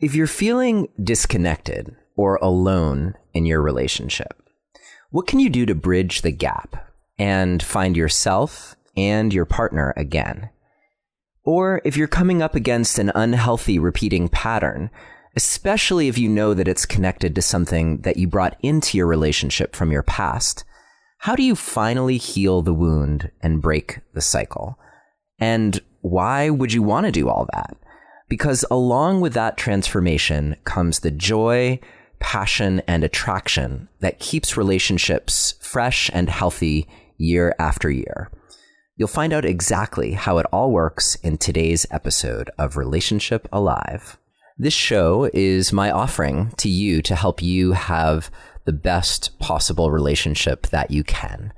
If you're feeling disconnected or alone in your relationship, what can you do to bridge the gap and find yourself and your partner again? Or if you're coming up against an unhealthy repeating pattern, especially if you know that it's connected to something that you brought into your relationship from your past, how do you finally heal the wound and break the cycle? And why would you want to do all that? Because along with that transformation comes the joy, passion, and attraction that keeps relationships fresh and healthy year after year. You'll find out exactly how it all works in today's episode of Relationship Alive. This show is my offering to you to help you have the best possible relationship that you can.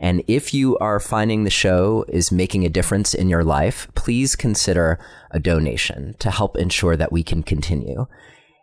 And if you are finding the show is making a difference in your life, please consider a donation to help ensure that we can continue.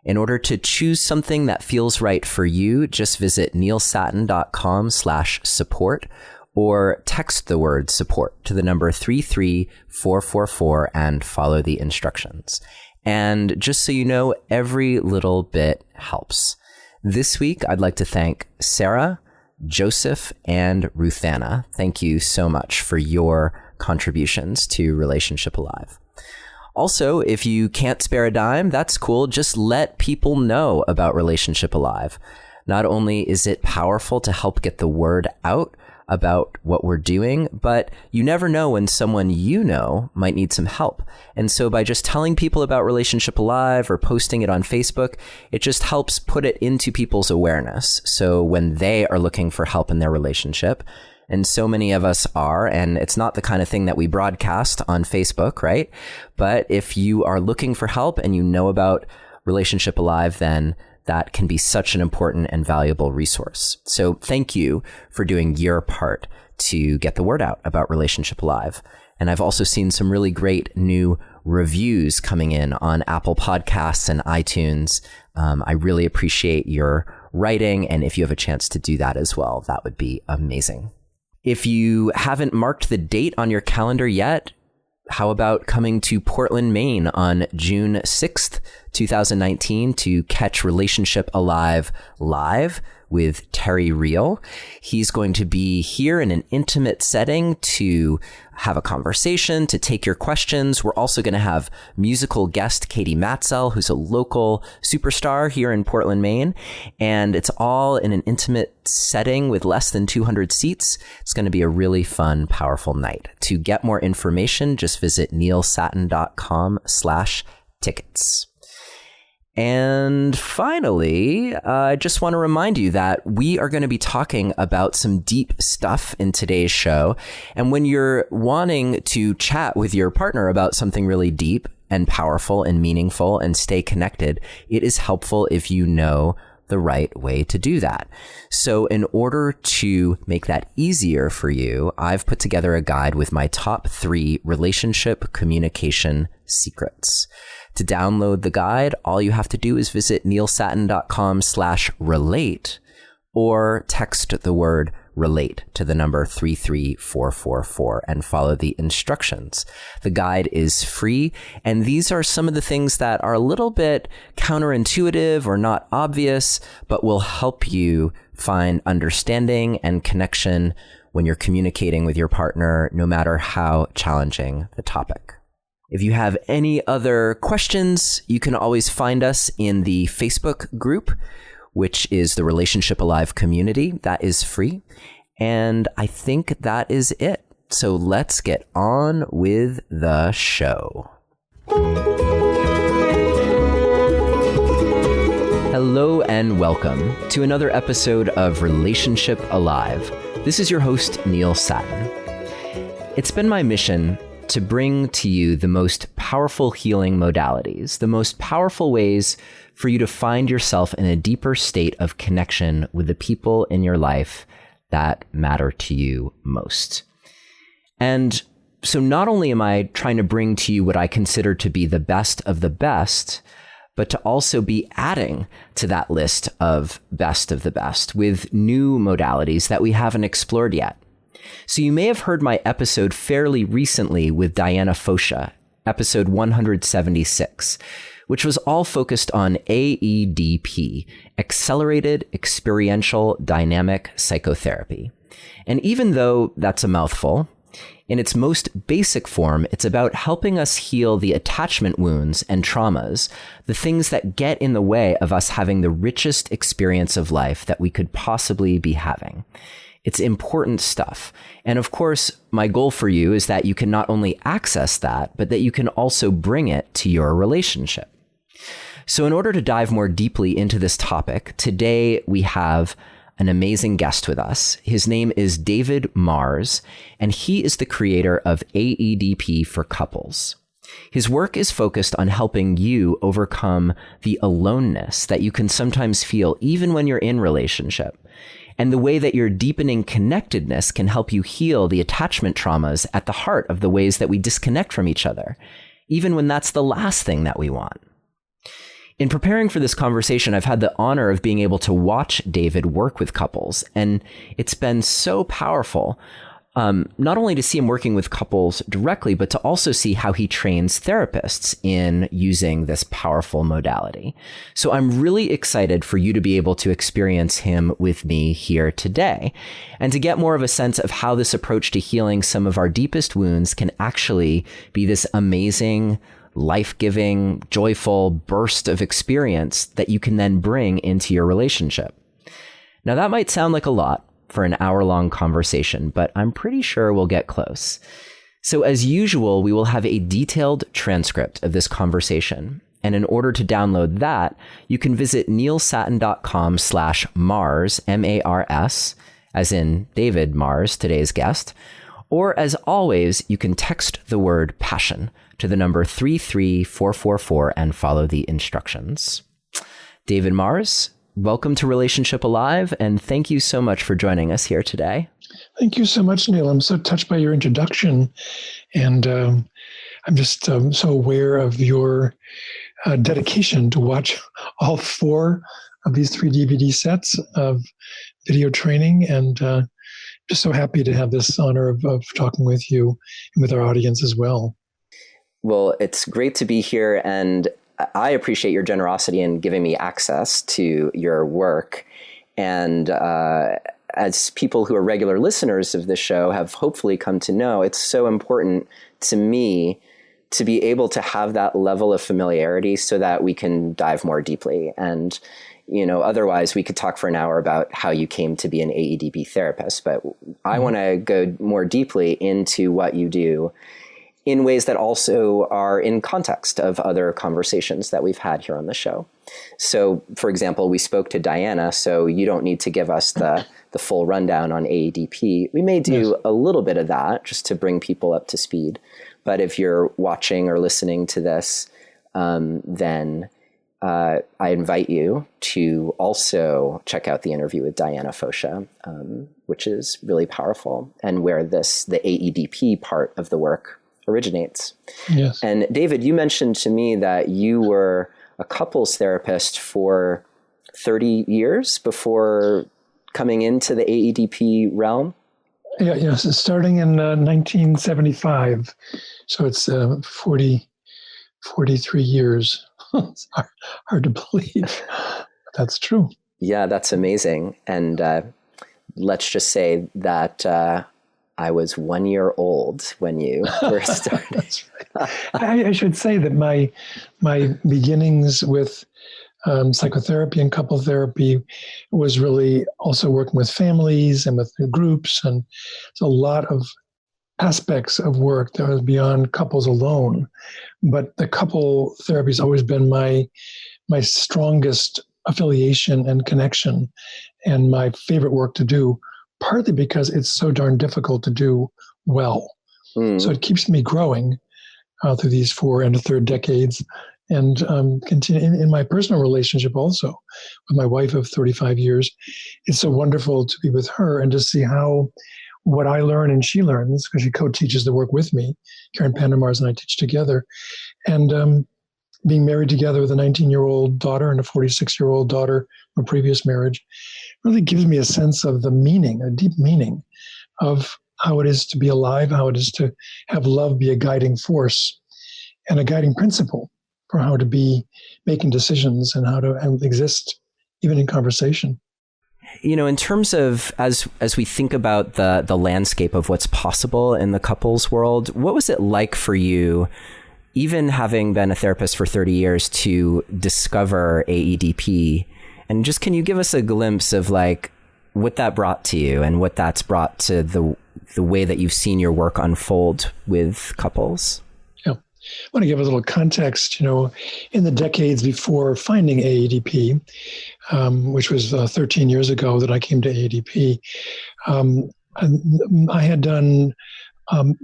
In order to choose something that feels right for you, just visit neilsattin.com/support or text the word support to the number 33444 and follow the instructions. And just so you know, every little bit helps. This week, I'd like to thank Sarah, Joseph, and Ruthanna. Thank you so much for your contributions to Relationship Alive. Also, if you can't spare a dime, that's cool. Just let people know about Relationship Alive. Not only is it powerful to help get the word out about what we're doing, but you never know when someone you know might need some help. And so by just telling people about Relationship Alive or posting it on Facebook, it just helps put it into people's awareness. So when they are looking for help in their relationship, and so many of us are, and it's not the kind of thing that we broadcast on Facebook, right? But if you are looking for help and you know about Relationship Alive, then that can be such an important and valuable resource. So thank you for doing your part to get the word out about Relationship Alive. And I've also seen some really great new reviews coming in on Apple Podcasts and iTunes. I really appreciate your writing. And if you have a chance to do that as well, that would be amazing. If you haven't marked the date on your calendar yet, how about coming to Portland, Maine on June 6th, 2019 to catch Relationship Alive live with Terry Real. He's going to be here in an intimate setting to have a conversation, to take your questions. We're also going to have musical guest Katie Matzel, who's a local superstar here in Portland, Maine. And it's all in an intimate setting with less than 200 seats. It's going to be a really fun, powerful night. To get more information, just visit neilsattin.com/tickets. And finally, I just want to remind you that we are going to be talking about some deep stuff in today's show. And when you're wanting to chat with your partner about something really deep and powerful and meaningful and stay connected, it is helpful if you know the right way to do that. So in order to make that easier for you, I've put together a guide with my top 3 relationship communication secrets. To download the guide, all you have to do is visit neilsattin.com/relate or text the word relate to the number 33444 and follow the instructions. The guide is free, and these are some of the things that are a little bit counterintuitive or not obvious, but will help you find understanding and connection when you're communicating with your partner, no matter how challenging the topic. If you have any other questions, you can always find us in the Facebook group, which is the Relationship Alive community. That is free. And I think that is it. So let's get on with the show. Hello and welcome to another episode of Relationship Alive. This is your host, Neil Sattin. It's been my mission to bring to you the most powerful healing modalities, the most powerful ways for you to find yourself in a deeper state of connection with the people in your life that matter to you most. And so not only am I trying to bring to you what I consider to be the best of the best, but to also be adding to that list of best of the best with new modalities that we haven't explored yet. So you may have heard my episode fairly recently with Diana Fosha, episode 176, which was all focused on AEDP, Accelerated Experiential Dynamic Psychotherapy. And even though that's a mouthful, in its most basic form, it's about helping us heal the attachment wounds and traumas, the things that get in the way of us having the richest experience of life that we could possibly be having. It's important stuff. And of course, my goal for you is that you can not only access that, but that you can also bring it to your relationship. So in order to dive more deeply into this topic, today we have an amazing guest with us. His name is David Mars, and he is the creator of AEDP for couples. His work is focused on helping you overcome the aloneness that you can sometimes feel even when you're in relationship, and the way that your deepening connectedness can help you heal the attachment traumas at the heart of the ways that we disconnect from each other, even when that's the last thing that we want. In preparing for this conversation, I've had the honor of being able to watch David work with couples, and it's been so powerful, not only to see him working with couples directly, but to also see how he trains therapists in using this powerful modality. So I'm really excited for you to be able to experience him with me here today, and to get more of a sense of how this approach to healing some of our deepest wounds can actually be this amazing, life-giving, joyful burst of experience that you can then bring into your relationship. Now, that might sound like a lot for an hour-long conversation, but I'm pretty sure we'll get close. So as usual, we will have a detailed transcript of this conversation. And in order to download that, you can visit neilsattin.com/Mars, M-A-R-S, as in David Mars, today's guest. Or as always, you can text the word passion to the number 33444 and follow the instructions. David Mars, welcome to Relationship Alive, and thank you so much for joining us here today. Thank you so much, Neil. I'm so touched by your introduction, and I'm just so aware of your dedication to watch all 4 of these 3 DVD sets of video training, and just so happy to have this honor of talking with you and with our audience as well. Well, it's great to be here, and I appreciate your generosity in giving me access to your work. And as people who are regular listeners of this show have hopefully come to know, it's so important to me to be able to have that level of familiarity so that we can dive more deeply. And, you know, otherwise we could talk for an hour about how you came to be an AEDP therapist, but I want to go more deeply into what you do in ways that also are in context of other conversations that we've had here on the show. So, for example, we spoke to Diana, so you don't need to give us the full rundown on AEDP. We may do a little bit of that just to bring people up to speed. But if you're watching or listening to this, then I invite you to also check out the interview with Diana Fosha, which is really powerful, and where the AEDP part of the work originates. Yes. And David, you mentioned to me that you were a couples therapist for 30 years before coming into the AEDP realm. Yeah, yes, it's starting in 1975. So it's 43 years. It's hard to believe. That's true. Yeah, that's amazing. And let's just say that I was 1 year old when you first started. That's right. I should say that my beginnings with psychotherapy and couple therapy was really also working with families and with groups, and it's a lot of aspects of work that was beyond couples alone. But the couple therapy has always been my strongest affiliation and connection, and my favorite work to do, partly because it's so darn difficult to do well. So it keeps me growing through these 4 and a third decades, and continue in my personal relationship also with my wife of 35 years. It's so wonderful to be with her and to see how what I learn and she learns, because she co-teaches the work with me. Karen Pandermars and I teach together. And being married together with a 19-year-old daughter and a 46-year-old daughter from a previous marriage really gives me a sense of the meaning, a deep meaning of how it is to be alive, how it is to have love be a guiding force and a guiding principle for how to be making decisions and how to exist even in conversation. In terms of as we think about the landscape of what's possible in the couples world, what was it like for you, even having been a therapist for 30 years, to discover AEDP? And just, can you give us a glimpse of like what that brought to you and what that's brought to the way that you've seen your work unfold with couples? Yeah. I want to give a little context. In the decades before finding AEDP, which was 13 years ago that I came to AEDP, I had done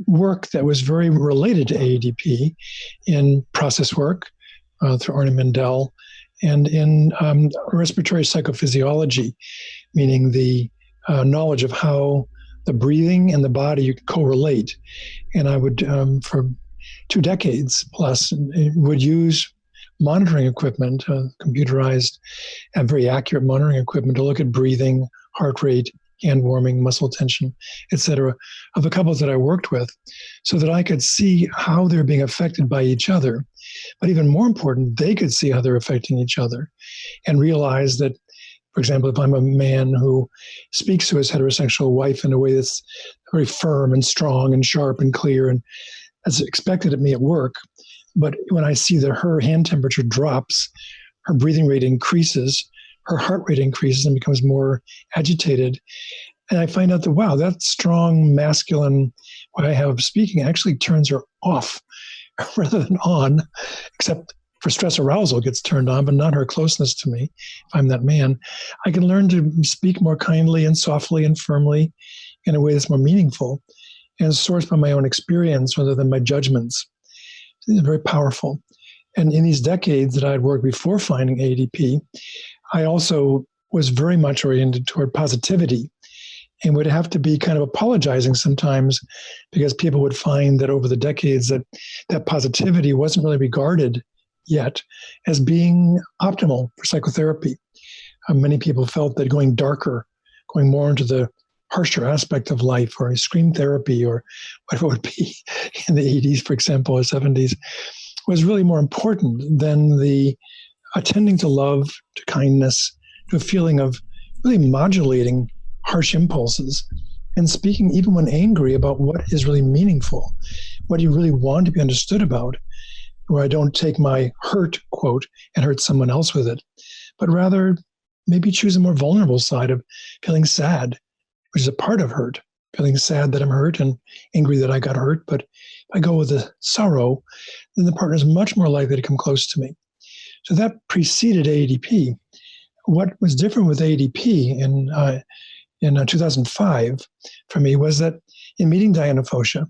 work that was very related to AEDP in process work through Arne Mendel, and in respiratory psychophysiology, meaning the knowledge of how the breathing and the body correlate. And I would, for 2 decades plus, would use monitoring equipment, computerized and very accurate monitoring equipment, to look at breathing, heart rate, hand warming, muscle tension, etc., of the couples that I worked with, so that I could see how they're being affected by each other. But even more important, they could see how they're affecting each other and realize that, for example, if I'm a man who speaks to his heterosexual wife in a way that's very firm and strong and sharp and clear and as expected of me at work, but when I see that her hand temperature drops, her breathing rate increases, her heart rate increases and becomes more agitated, and I find out that, wow, that strong masculine way I have of speaking actually turns her off rather than on, except for stress arousal gets turned on, but not her closeness to me. If I'm that man, I can learn to speak more kindly and softly and firmly in a way that's more meaningful and sourced by my own experience rather than my judgments. These are very powerful. And in these decades that I had worked before finding AEDP, I also was very much oriented toward positivity and would have to be kind of apologizing sometimes because people would find that over the decades that positivity wasn't really regarded yet as being optimal for psychotherapy. Many people felt that going darker, going more into the harsher aspect of life, or scream therapy, or whatever it would be in the 80s, for example, or 70s, was really more important than the attending to love, to kindness, to a feeling of really modulating harsh impulses and speaking even when angry about what is really meaningful, what you really want to be understood about, where I don't take my hurt, quote, and hurt someone else with it, but rather maybe choose a more vulnerable side of feeling sad, which is a part of hurt, feeling sad that I'm hurt and angry that I got hurt. But if I go with the sorrow, then the partner is much more likely to come close to me. So that preceded AEDP. What was different with AEDP in 2005 for me was that in meeting Diana Fosha,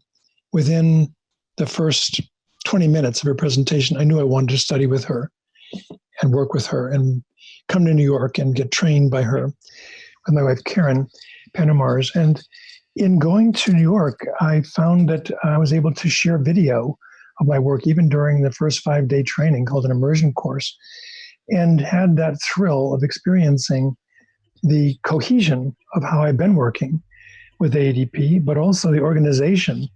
within the first 20 minutes of her presentation, I knew I wanted to study with her and work with her and come to New York and get trained by her with my wife, Karen Panomars. And in going to New York, I found that I was able to share video of my work even during the first 5-day training called an immersion course, and had that thrill of experiencing the cohesion of how I've been working with AEDP, but also the organization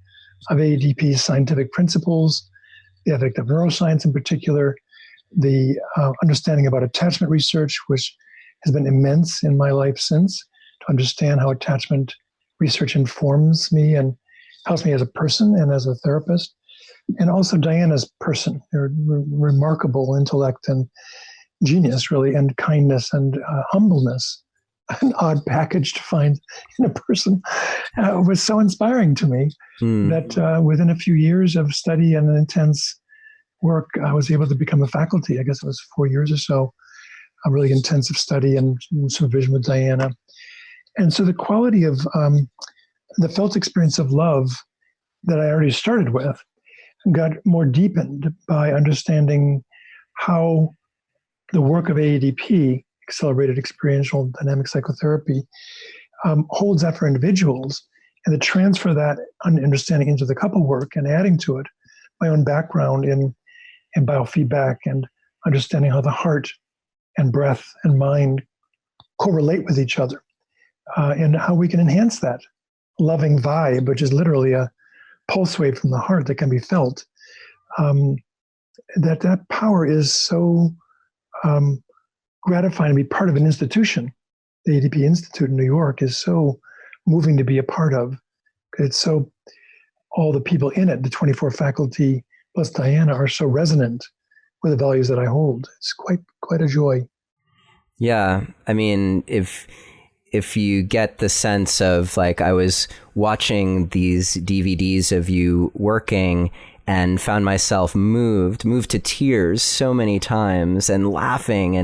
of AEDP's scientific principles, the ethic of neuroscience in particular, the understanding about attachment research, which has been immense in my life since, to understand how attachment research informs me and helps me as a person and as a therapist, and also Diana's person, her remarkable intellect and genius, really, and kindness and humbleness, an odd package to find in a person, was so inspiring to me that within a few years of study and intense work, I was able to become a faculty. I guess it was 4 years or so, a really intensive study and supervision with Diana. And so the quality of the felt experience of love that I already started with got more deepened by understanding how the work of AEDP, accelerated experiential dynamic psychotherapy, holds that for individuals, and to transfer that understanding into the couple work and adding to it my own background in biofeedback and understanding how the heart and breath and mind correlate with each other, and how we can enhance that loving vibe, which is literally a pulse wave from the heart that can be felt, that power is so gratifying to be part of an institution. The AEDP Institute in New York is so moving to be a part of. It's so, all the people in it, the 24 faculty plus Diana, are so resonant with the values that I hold. It's quite a joy. Yeah. I mean, if you get the sense of, like, I was watching these DVDs of you working and found myself moved to tears so many times, and laughing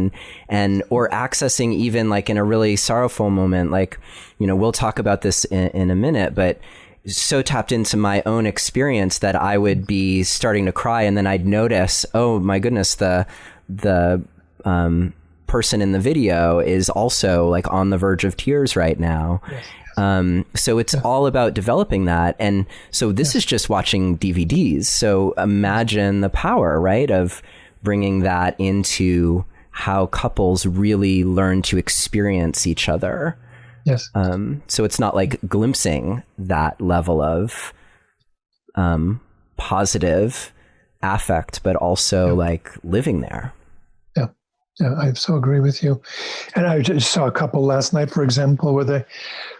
and or accessing, even like in a really sorrowful moment, like, you know, we'll talk about this in a minute, but so tapped into my own experience that I would be starting to cry, and then I'd notice, oh my goodness, the person in the video is also like on the verge of tears right now. Yes. So it's all about developing that. And so this is just watching DVDs. So imagine the power, right, of bringing that into how couples really learn to experience each other. Yes. So it's not like glimpsing that level of positive affect, but also like living there. Yeah, I so agree with you. And I just saw a couple last night, for example, where the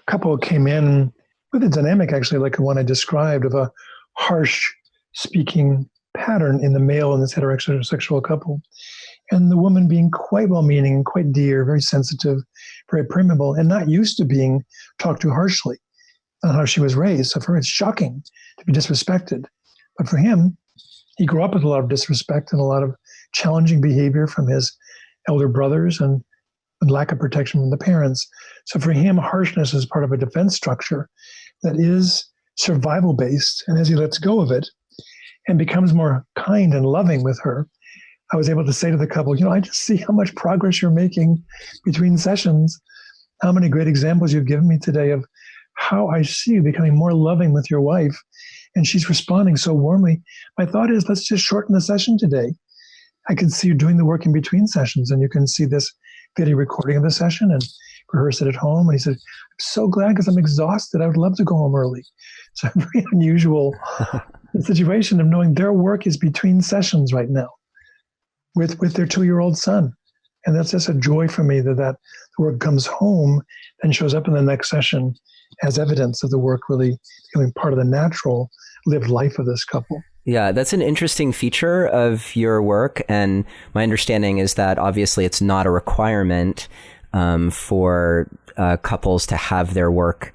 couple came in with a dynamic, actually, like the one I described, of a harsh speaking pattern in the male in this heterosexual couple. And the woman being quite well-meaning, quite dear, very sensitive, very permeable, and not used to being talked to harshly on how she was raised. So for her, it's shocking to be disrespected. But for him, he grew up with a lot of disrespect and a lot of challenging behavior from his elder brothers and lack of protection from the parents. So for him, harshness is part of a defense structure that is survival-based. And as he lets go of it and becomes more kind and loving with her, I was able to say to the couple, you know, I just see how much progress you're making between sessions, how many great examples you've given me today of how I see you becoming more loving with your wife. And she's responding so warmly. My thought is, let's just shorten the session today. I can see you doing the work in between sessions, and you can see this video recording of the session and rehearse it at home. And he said, I'm so glad because I'm exhausted. I would love to go home early. So a very unusual situation of knowing their work is between sessions right now with their 2-year-old son. And that's just a joy for me that the work comes home and shows up in the next session as evidence of the work really becoming part of the natural lived life of this couple. Yeah, that's an interesting feature of your work. And my understanding is that obviously it's not a requirement for couples to have their work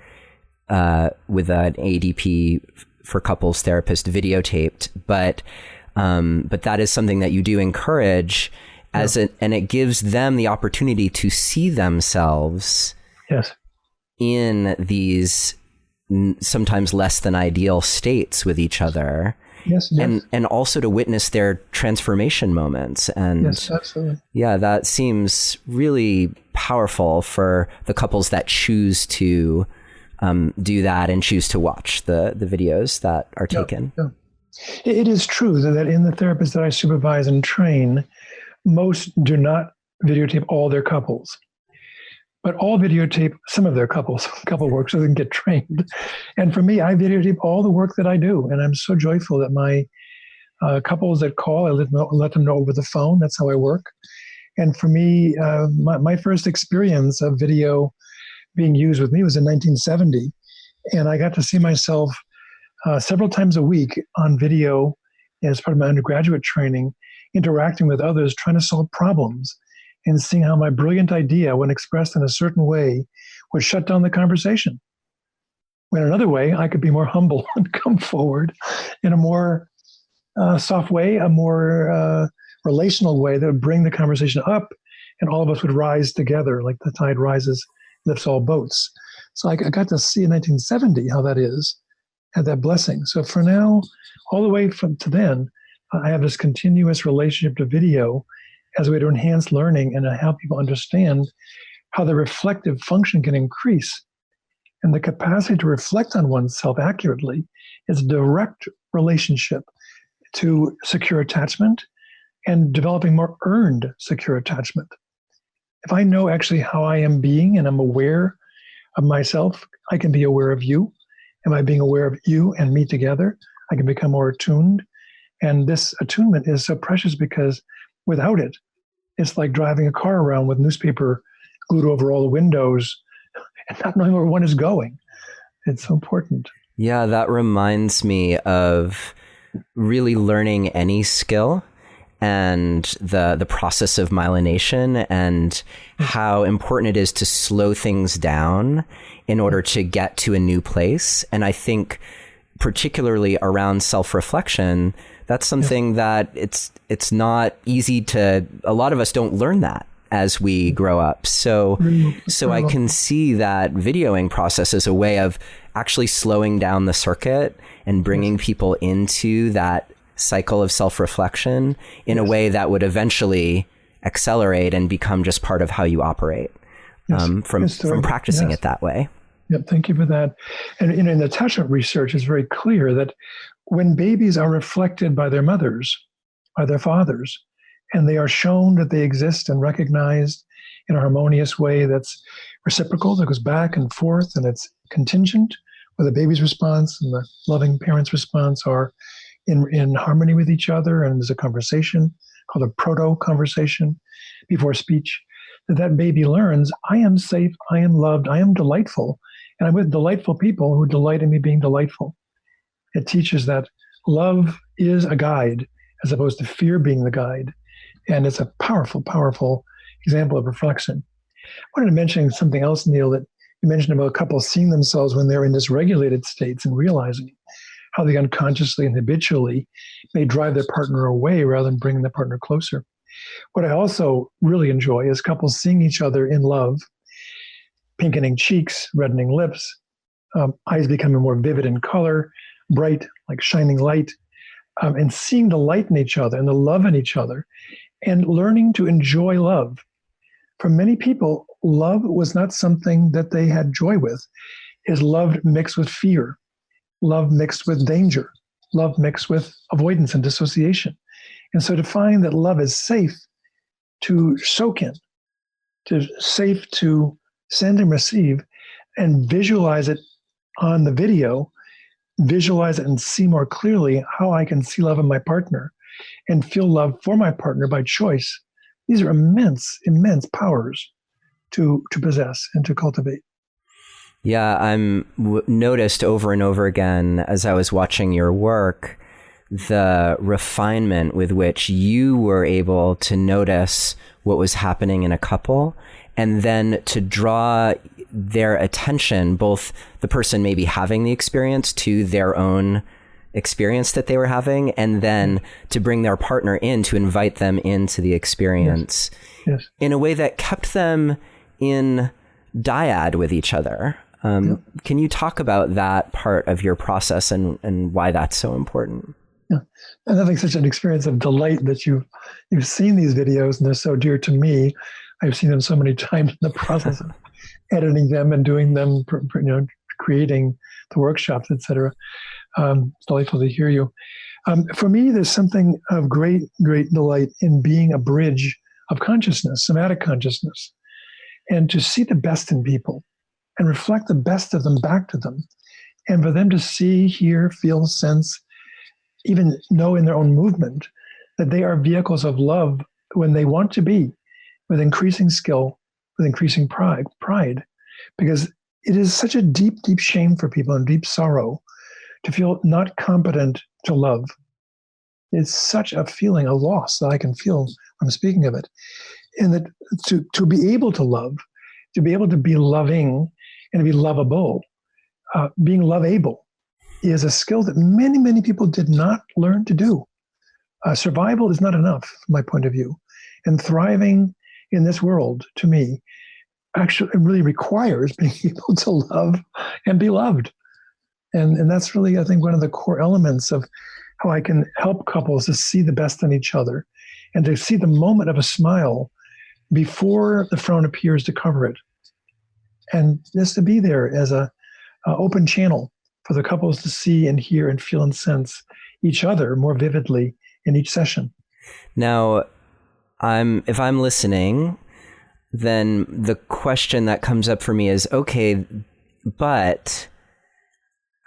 with an AEDP for couples therapist videotaped. But that is something that you do encourage and it gives them the opportunity to see themselves in these sometimes less than ideal states with each other. Yes. And also to witness their transformation moments. And yes, absolutely. Yeah, that seems really powerful for the couples that choose to do that and choose to watch the videos that are taken. Yeah. It is true that in the therapists that I supervise and train, most do not videotape all their couples. But all videotape some of their couple work so they can get trained. And for me, I videotape all the work that I do. And I'm so joyful that my couples that call, I let them know over the phone. That's how I work. And for me, my first experience of video being used with me was in 1970. And I got to see myself several times a week on video as part of my undergraduate training, interacting with others, trying to solve problems, and seeing how my brilliant idea, when expressed in a certain way, would shut down the conversation. When another way, I could be more humble and come forward in a more soft way, a more relational way that would bring the conversation up, and all of us would rise together, like the tide rises, lifts all boats. So I got to see in 1970 how that is, had that blessing. So for now, all the way to then, I have this continuous relationship to video as a way to enhance learning and to help people understand how the reflective function can increase. And the capacity to reflect on oneself accurately is a direct relationship to secure attachment and developing more earned secure attachment. If I know actually how I am being and I'm aware of myself, I can be aware of you. Am I being aware of you and me together? I can become more attuned. And this attunement is so precious because without it, it's like driving a car around with newspaper glued over all the windows and not knowing where one is going. It's so important. Yeah, that reminds me of really learning any skill and the process of myelination and how important it is to slow things down in order to get to a new place. And I think particularly around self-reflection, that's something that it's not easy to, a lot of us don't learn that as we grow up. So I can see that videoing process as a way of actually slowing down the circuit and bringing people into that cycle of self-reflection in a way that would eventually accelerate and become just part of how you operate from practicing it that way. Yep, thank you for that. And in attachment research, it's very clear that when babies are reflected by their mothers, by their fathers, and they are shown that they exist and recognized in a harmonious way that's reciprocal, that goes back and forth, and it's contingent, where the baby's response and the loving parent's response are in harmony with each other, and there's a conversation called a proto-conversation before speech, that baby learns, I am safe, I am loved, I am delightful, and I'm with delightful people who delight in me being delightful. It teaches that love is a guide as opposed to fear being the guide. And it's a powerful, powerful example of reflection. I wanted to mention something else, Neil, that you mentioned about couples seeing themselves when they're in dysregulated states and realizing how they unconsciously and habitually may drive their partner away rather than bringing their partner closer. What I also really enjoy is couples seeing each other in love, pinkening cheeks, reddening lips, eyes becoming more vivid in color, bright, like shining light, and seeing the light in each other and the love in each other, and learning to enjoy love. For many people, love was not something that they had joy with. Is love mixed with fear, love mixed with danger, love mixed with avoidance and dissociation. And so to find that love is safe to soak in, safe to send and receive, and visualize it on the video, visualize it and see more clearly how I can see love in my partner and feel love for my partner by choice. These are immense, immense powers to possess and to cultivate. Yeah, noticed over and over again as I was watching your work, the refinement with which you were able to notice what was happening in a couple and then to draw their attention, both the person maybe having the experience to their own experience that they were having, and then to bring their partner in, to invite them into the experience in a way that kept them in dyad with each other. Can you talk about that part of your process and why that's so important? Yeah, and having such an experience of delight that you've seen these videos and they're so dear to me. I've seen them so many times in the process of editing them and doing them, creating the workshops, etc. It's delightful to hear you. For me, there's something of great, great delight in being a bridge of consciousness, somatic consciousness, and to see the best in people and reflect the best of them back to them, and for them to see, hear, feel, sense, even know in their own movement that they are vehicles of love when they want to be, with increasing skill, with increasing pride, because it is such a deep, deep shame for people and deep sorrow to feel not competent to love. It's such a feeling, a loss that I can feel when I'm speaking of it. And that to be able to love, to be able to be loving and to be lovable, being loveable is a skill that many, many people did not learn to do. Survival is not enough, from my point of view. And thriving in this world, to me, actually really requires being able to love and be loved. And that's really, I think, one of the core elements of how I can help couples to see the best in each other and to see the moment of a smile before the frown appears to cover it. And just to be there as a open channel for the couples to see and hear and feel and sense each other more vividly in each session. Now, if I'm listening, then the question that comes up for me is, okay, but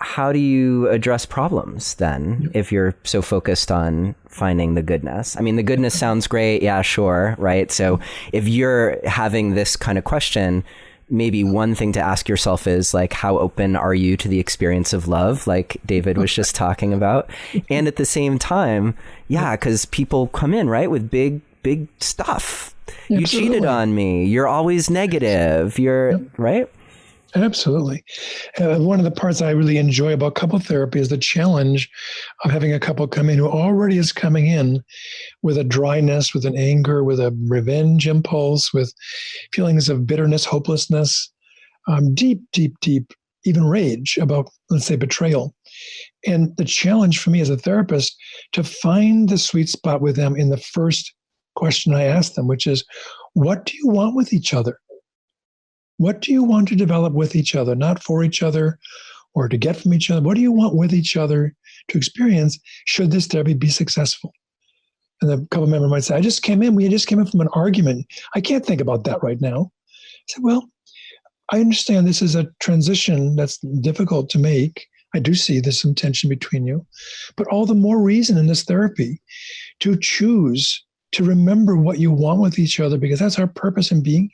how do you address problems then if you're so focused on finding the goodness? I mean, the goodness sounds great. Yeah, sure. Right. So if you're having this kind of question, maybe one thing to ask yourself is like, how open are you to the experience of love? Like David was just talking about. And at the same time, yeah, because people come in, right, with big stuff. Absolutely. You cheated on me. You're always negative. You're right. Absolutely. One of the parts I really enjoy about couple therapy is the challenge of having a couple come in who already is coming in with a dryness, with an anger, with a revenge impulse, with feelings of bitterness, hopelessness, deep, even rage about, let's say, betrayal. And the challenge for me as a therapist to find the sweet spot with them in the first question I ask them, which is, what do you want with each other? What do you want to develop with each other, not for each other or to get from each other? What do you want with each other to experience should this therapy be successful? And the couple member might say, we just came in from an argument. I can't think about that right now. I said, well, I understand this is a transition that's difficult to make. I do see there's some tension between you, but all the more reason in this therapy to choose to remember what you want with each other, because that's our purpose in being here.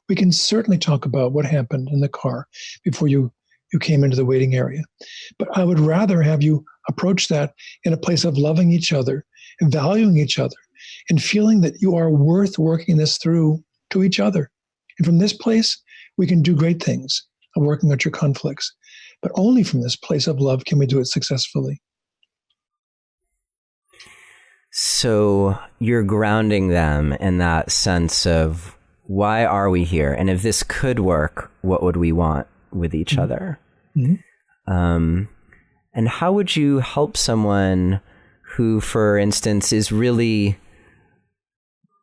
We can certainly talk about what happened in the car before you came into the waiting area. But I would rather have you approach that in a place of loving each other and valuing each other and feeling that you are worth working this through to each other. And from this place, we can do great things of working out your conflicts. But only from this place of love can we do it successfully. So you're grounding them in that sense of, why are we here? And if this could work, what would we want with each other? Mm-hmm. And how would you help someone who, for instance, is really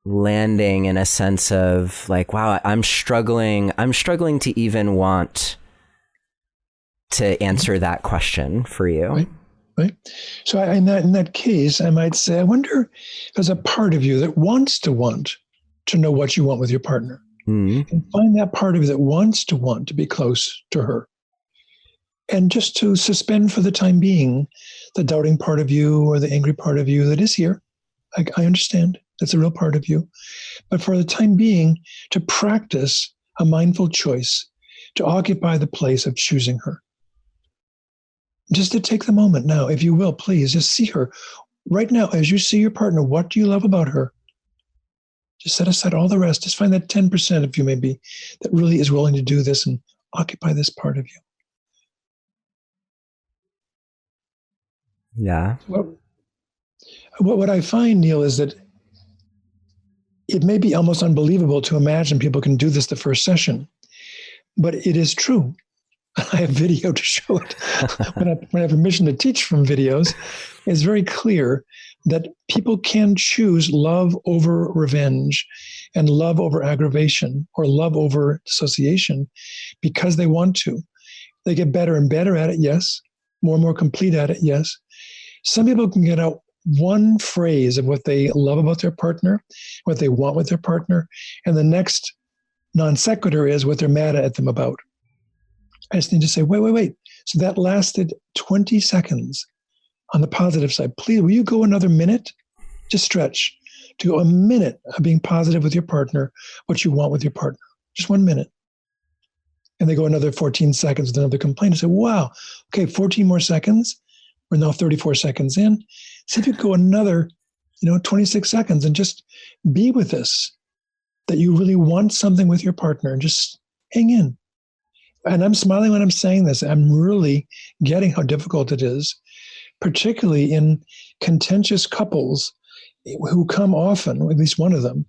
landing in a sense of like, wow, I'm struggling to even want to answer that question for you. Right. So in that case, I might say, I wonder if there's a part of you that wants to know what you want with your partner. Mm-hmm. And find that part of you that wants to be close to her. And just to suspend for the time being the doubting part of you or the angry part of you that is here. I understand. That's a real part of you. But for the time being, to practice a mindful choice, to occupy the place of choosing her. Just to take the moment now, if you will, please, just see her. Right now, as you see your partner, what do you love about her? Just set aside all the rest. Just find that 10% of you maybe that really is willing to do this and occupy this part of you. Yeah. What I find, Neil, is that it may be almost unbelievable to imagine people can do this the first session, but it is true. I have video to show it. When I have permission to teach from videos, it's very clear that people can choose love over revenge and love over aggravation or love over dissociation because they want to. They get better and better at it, yes. More and more complete at it, yes. Some people can get out one phrase of what they love about their partner, what they want with their partner, and the next non sequitur is what they're mad at them about. I just need to say, wait. So that lasted 20 seconds on the positive side. Please, will you go another minute? Just stretch to go a minute of being positive with your partner, what you want with your partner. Just 1 minute. And they go another 14 seconds with another complaint. I say, wow, okay, 14 more seconds. We're now 34 seconds in. See if you go another, 26 seconds and just be with this, that you really want something with your partner and just hang in. And I'm smiling when I'm saying this. I'm really getting how difficult it is, particularly in contentious couples who come often, or at least one of them,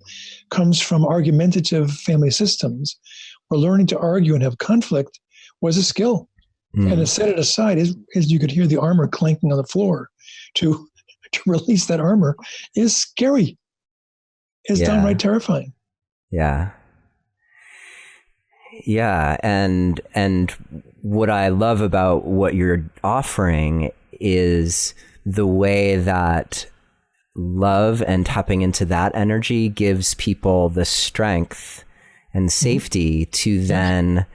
comes from argumentative family systems where learning to argue and have conflict was a skill. And to set it aside, as you could hear the armor clanking on the floor, to release that armor is scary. It's downright terrifying. Yeah. Yeah. And what I love about what you're offering is the way that love and tapping into that energy gives people the strength and safety to then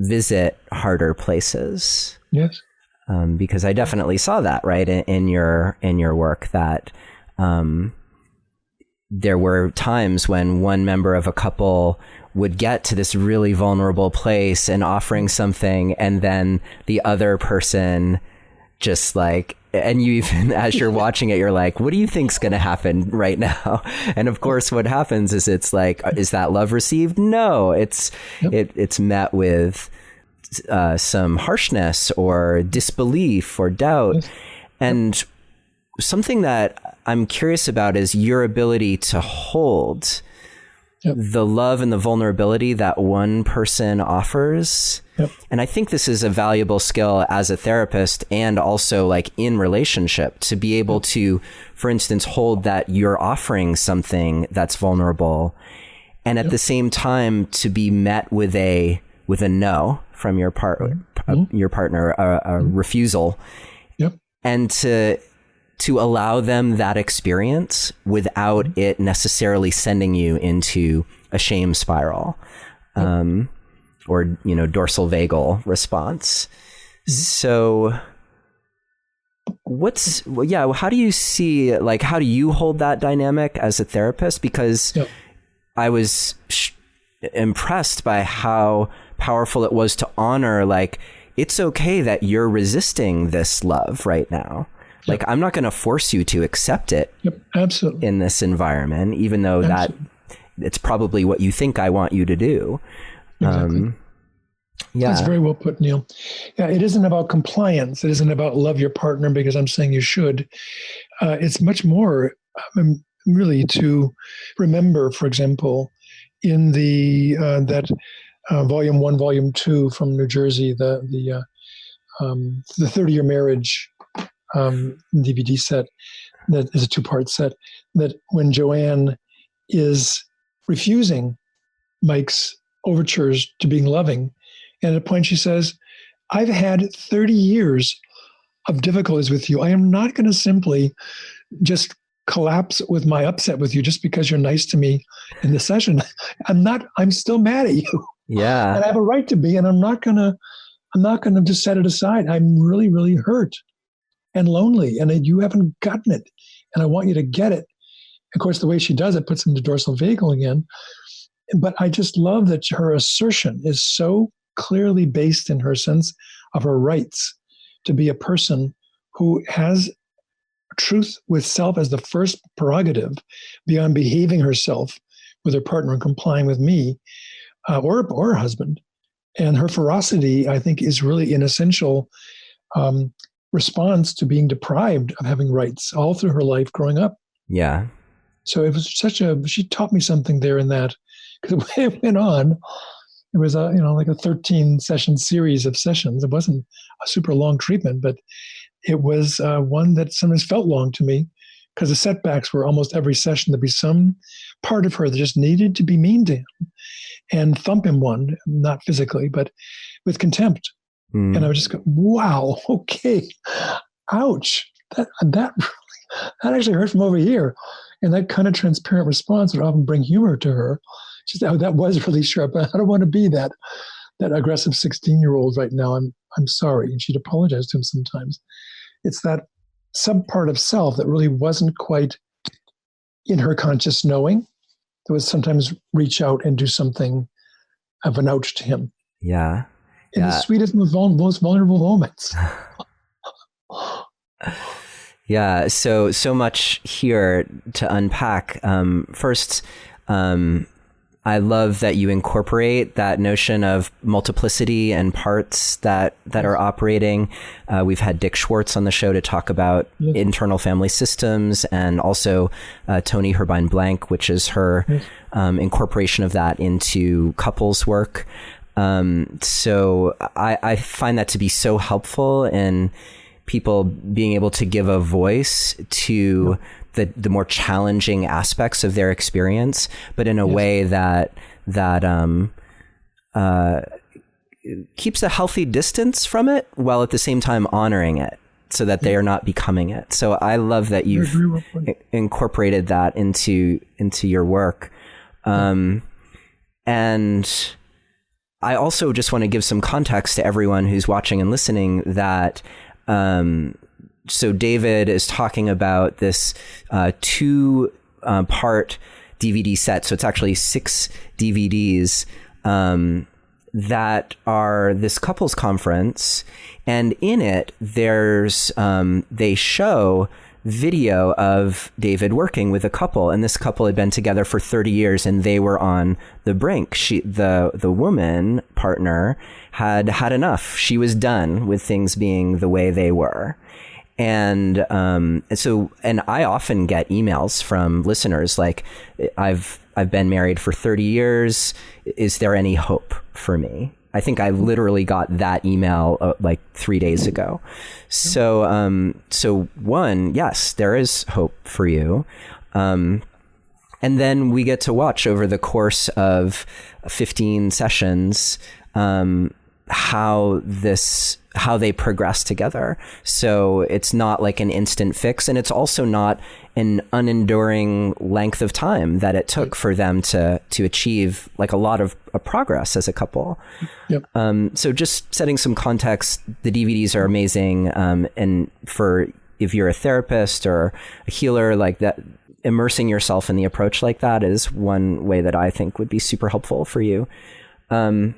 visit harder places. Yes. Because I definitely saw that, right, in your work, that there were times when one member of a couple would get to this really vulnerable place and offering something, and then the other person just like, and you even, as you're watching it, you're like, what do you think's going to happen right now? And of course, what happens is it's like, is that love received? No, it's met with some harshness or disbelief or doubt. Yes. And something that I'm curious about is your ability to hold the love and the vulnerability that one person offers. And I think this is a valuable skill as a therapist, and also like in relationship, to be able to, for instance, hold that you're offering something that's vulnerable, and at the same time to be met with a no from your partner, a refusal, and to allow them that experience without it necessarily sending you into a shame spiral, or, dorsal vagal response. So how do you see, like, how do you hold that dynamic as a therapist? Because I was impressed by how powerful it was to honor, like, it's okay that you're resisting this love right now. Like, I'm not going to force you to accept it absolutely in this environment, even though that it's probably what you think I want you to do. Exactly. That's very well put, Neil. Yeah, it isn't about compliance. It isn't about love your partner because I'm saying you should. It's much more really to remember, for example, in the that volume 1, volume 2 from New Jersey, the 30-year marriage DVD set that is a 2-part set, that when Joanne is refusing Mike's overtures to being loving, and at a point she says, I've had 30 years of difficulties with you. I am not going to simply just collapse with my upset with you just because you're nice to me in the session. I'm still mad at you. Yeah. And I have a right to be, and I'm not going to just set it aside. I'm really, really hurt and lonely, and you haven't gotten it, and I want you to get it. Of course, the way she does it puts him to dorsal vagal again. But I just love that her assertion is so clearly based in her sense of her rights to be a person who has truth with self as the first prerogative beyond behaving herself with her partner and complying with me or her husband. And her ferocity, I think, is really an essential response to being deprived of having rights all through her life growing up. Yeah. So it was she taught me something there in that, because the way it went on, it was like a 13 session series of sessions. It wasn't a super long treatment, but it was one that sometimes felt long to me, because the setbacks were almost every session. There'd be some part of her that just needed to be mean to him and thump him one, not physically, but with contempt. And I would just go, wow, okay, ouch. That actually hurt from over here. And that kind of transparent response would often bring humor to her. She said, oh, that was really sharp. I don't want to be that aggressive 16-year-old right now. I'm sorry. And she'd apologize to him sometimes. It's that sub-part of self that really wasn't quite in her conscious knowing, that would sometimes reach out and do something of an ouch to him. Yeah. In the sweetest, most vulnerable moments. Yeah, so much here to unpack. First, I love that you incorporate that notion of multiplicity and parts that are operating. We've had Dick Schwartz on the show to talk about internal family systems, and also Toni Herbine Blank, which is her incorporation of that into couples work. So I find that to be so helpful in people being able to give a voice to the more challenging aspects of their experience, but in a way that keeps a healthy distance from it, while at the same time honoring it, so that they are not becoming it. So I love that you've incorporated that into your work. And I also just want to give some context to everyone who's watching and listening that so David is talking about this two-part DVD set. So it's actually 6 DVDs that are this couples conference. And in it, there's they show video of David working with a couple, and this couple had been together for 30 years and they were on the brink. The woman partner had had enough. She was done with things being the way they were. And I often get emails from listeners like, I've been married for 30 years. Is there any hope for me? I think I literally got that email like 3 days ago. So one, yes, there is hope for you. And then we get to watch over the course of 15 sessions, how they progress together. So it's not like an instant fix, and it's also not an unenduring length of time that it took for them to achieve like a lot of progress as a couple. Yep. So just setting some context, the DVDs are amazing. And for if you're a therapist or a healer like that, immersing yourself in the approach like that is one way that I think would be super helpful for you. Can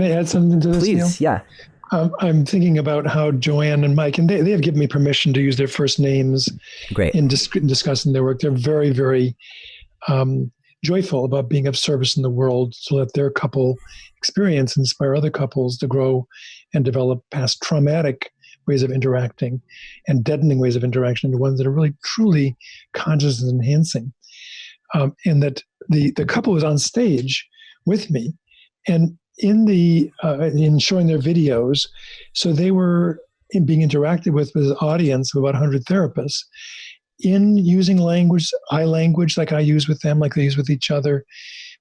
I add something to this? Please, Neil? yeah. I'm thinking about how Joanne and Mike, and they have given me permission to use their first names. Great. In discussing their work. They're very, very joyful about being of service in the world so that their couple experience inspire other couples to grow and develop past traumatic ways of interacting and deadening ways of interaction into ones that are really, truly conscious and enhancing. And that the couple was on stage with me, and in showing their videos, so they were being interacted with an audience of about 100 therapists in using language, I language like I use with them, like they use with each other,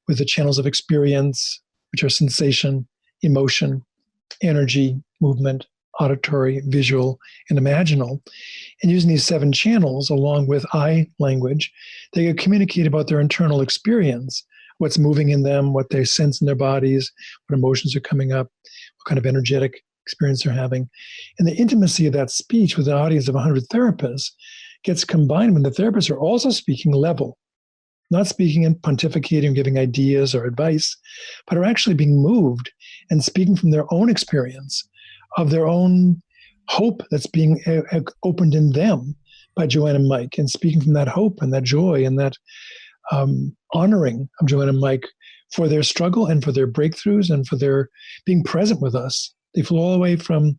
with the channels of experience, which are sensation, emotion, energy, movement, auditory, visual, and imaginal. And using these 7 channels along with I language, they could communicate about their internal experience, what's moving in them, what they sense in their bodies, what emotions are coming up, what kind of energetic experience they're having. And the intimacy of that speech with an audience of 100 therapists gets combined when the therapists are also speaking level, not speaking and pontificating, giving ideas or advice, but are actually being moved and speaking from their own experience of their own hope that's being opened in them by Joanne and Mike, and speaking from that hope and that joy and that honoring of Joanne and Mike for their struggle and for their breakthroughs and for their being present with us. They flew all the way from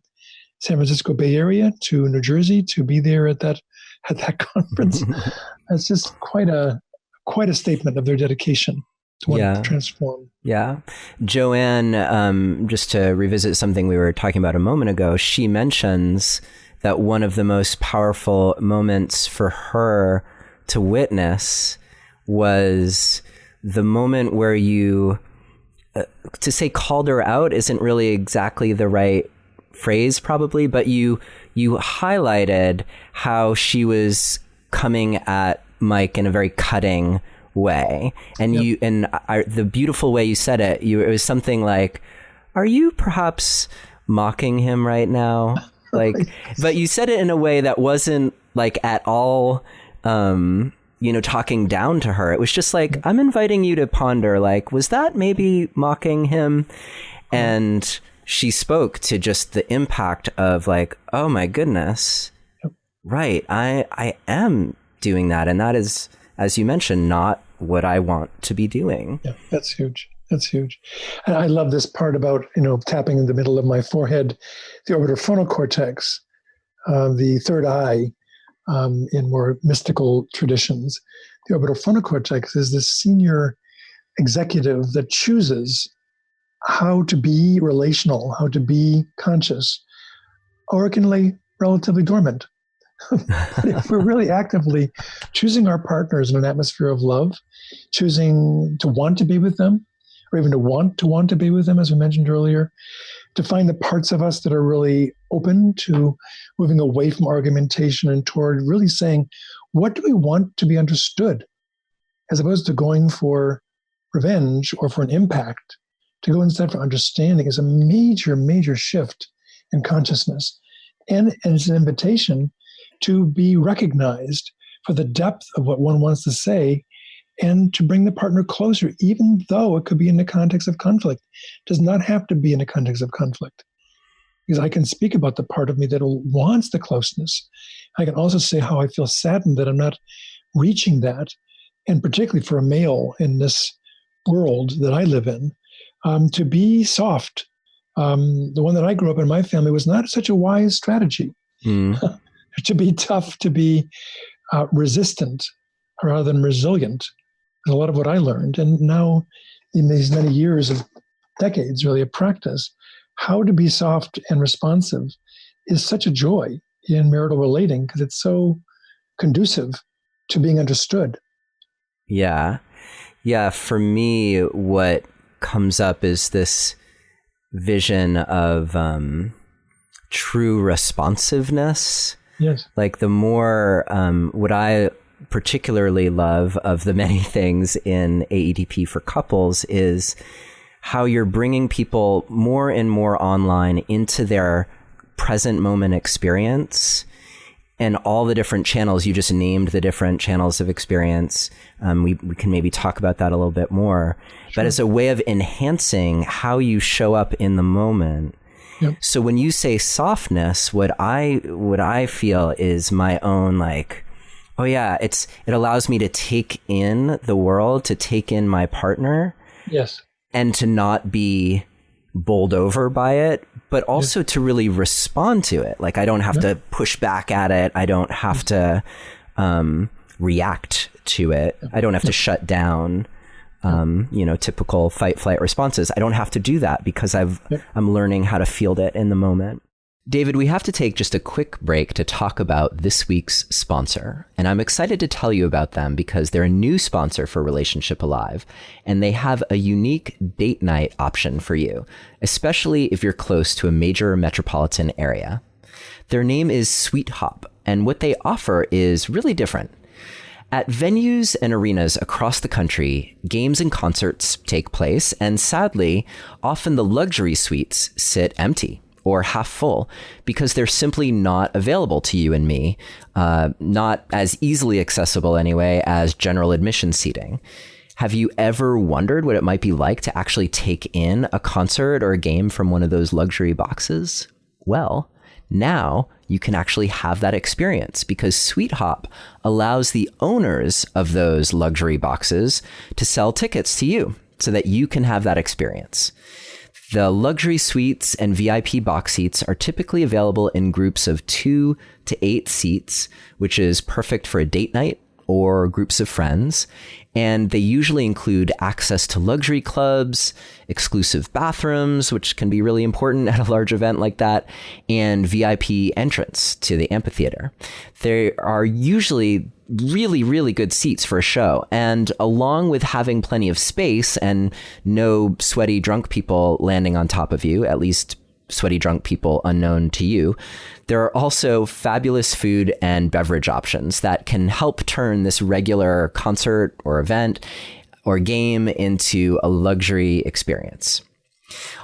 San Francisco Bay Area to New Jersey to be there at that conference. That's just quite a statement of their dedication to want to transform. Yeah. Joanne, just to revisit something we were talking about a moment ago, she mentions that one of the most powerful moments for her to witness was the moment where you, to say called her out isn't really exactly the right phrase probably, but you highlighted how she was coming at Mike in a very cutting way. And the beautiful way you said it, it was something like, are you perhaps mocking him right now? Like, but you said it in a way that wasn't like at all, talking down to her. It was just like, I'm inviting you to ponder, like, was that maybe mocking him? And she spoke to just the impact of like, oh my goodness, right. I am doing that. And that is, as you mentioned, not what I want to be doing. Yeah, that's huge. That's huge. And I love this part about, tapping in the middle of my forehead, the orbitofrontal cortex, the third eye, in more mystical traditions. The orbitofrontal cortex is this senior executive that chooses how to be relational, how to be conscious, or it can lay relatively dormant. But if we're really actively choosing our partners in an atmosphere of love, choosing to want to be with them, or even to want to be with them, as we mentioned earlier, to find the parts of us that are really open to moving away from argumentation and toward really saying, what do we want to be understood, as opposed to going for revenge or for an impact, to go inside for understanding is a major, major shift in consciousness. And it's an invitation to be recognized for the depth of what one wants to say and to bring the partner closer, even though it could be in the context of conflict. It does not have to be in the context of conflict. Because I can speak about the part of me that wants the closeness. I can also say how I feel saddened that I'm not reaching that. And particularly for a male in this world that I live in, to be soft. The one that I grew up in my family was not such a wise strategy. To be tough, to be resistant rather than resilient. A lot of what I learned. And now, in these many years of decades, really, of practice, how to be soft and responsive is such a joy in marital relating because it's so conducive to being understood. Yeah. Yeah. For me, what comes up is this vision of true responsiveness. Yes. Like the more, what I particularly love of the many things in AEDP for couples is how you're bringing people more and more online into their present moment experience and all the different channels. You just named the different channels of experience. We can maybe talk about that a little bit more, but as a way of enhancing how you show up in the moment. Yep. So when you say softness, what I feel is my own like, oh yeah, it allows me to take in the world, to take in my partner. Yes. And to not be bowled over by it, but also to really respond to it. Like I don't have to push back at it. I don't have to react to it. I don't have to shut down, typical fight, flight responses. I don't have to do that because I'm learning how to field it in the moment. David, we have to take just a quick break to talk about this week's sponsor. And I'm excited to tell you about them because they're a new sponsor for Relationship Alive, and they have a unique date night option for you, especially if you're close to a major metropolitan area. Their name is Sweet Hop, and what they offer is really different. At venues and arenas across the country, games and concerts take place, and sadly, often the luxury suites sit empty or half full because they're simply not available to you and me, not as easily accessible anyway as general admission seating. Have you ever wondered what it might be like to actually take in a concert or a game from one of those luxury boxes? Well, now you can actually have that experience because Sweet Hop allows the owners of those luxury boxes to sell tickets to you so that you can have that experience. The luxury suites and VIP box seats are typically available in groups of 2 to 8 seats, which is perfect for a date night or groups of friends. And they usually include access to luxury clubs, exclusive bathrooms, which can be really important at a large event like that, and VIP entrance to the amphitheater. There are usually really, really good seats for a show. And along with having plenty of space and no sweaty drunk people landing on top of you, at least sweaty drunk people unknown to you, there are also fabulous food and beverage options that can help turn this regular concert or event or game into a luxury experience.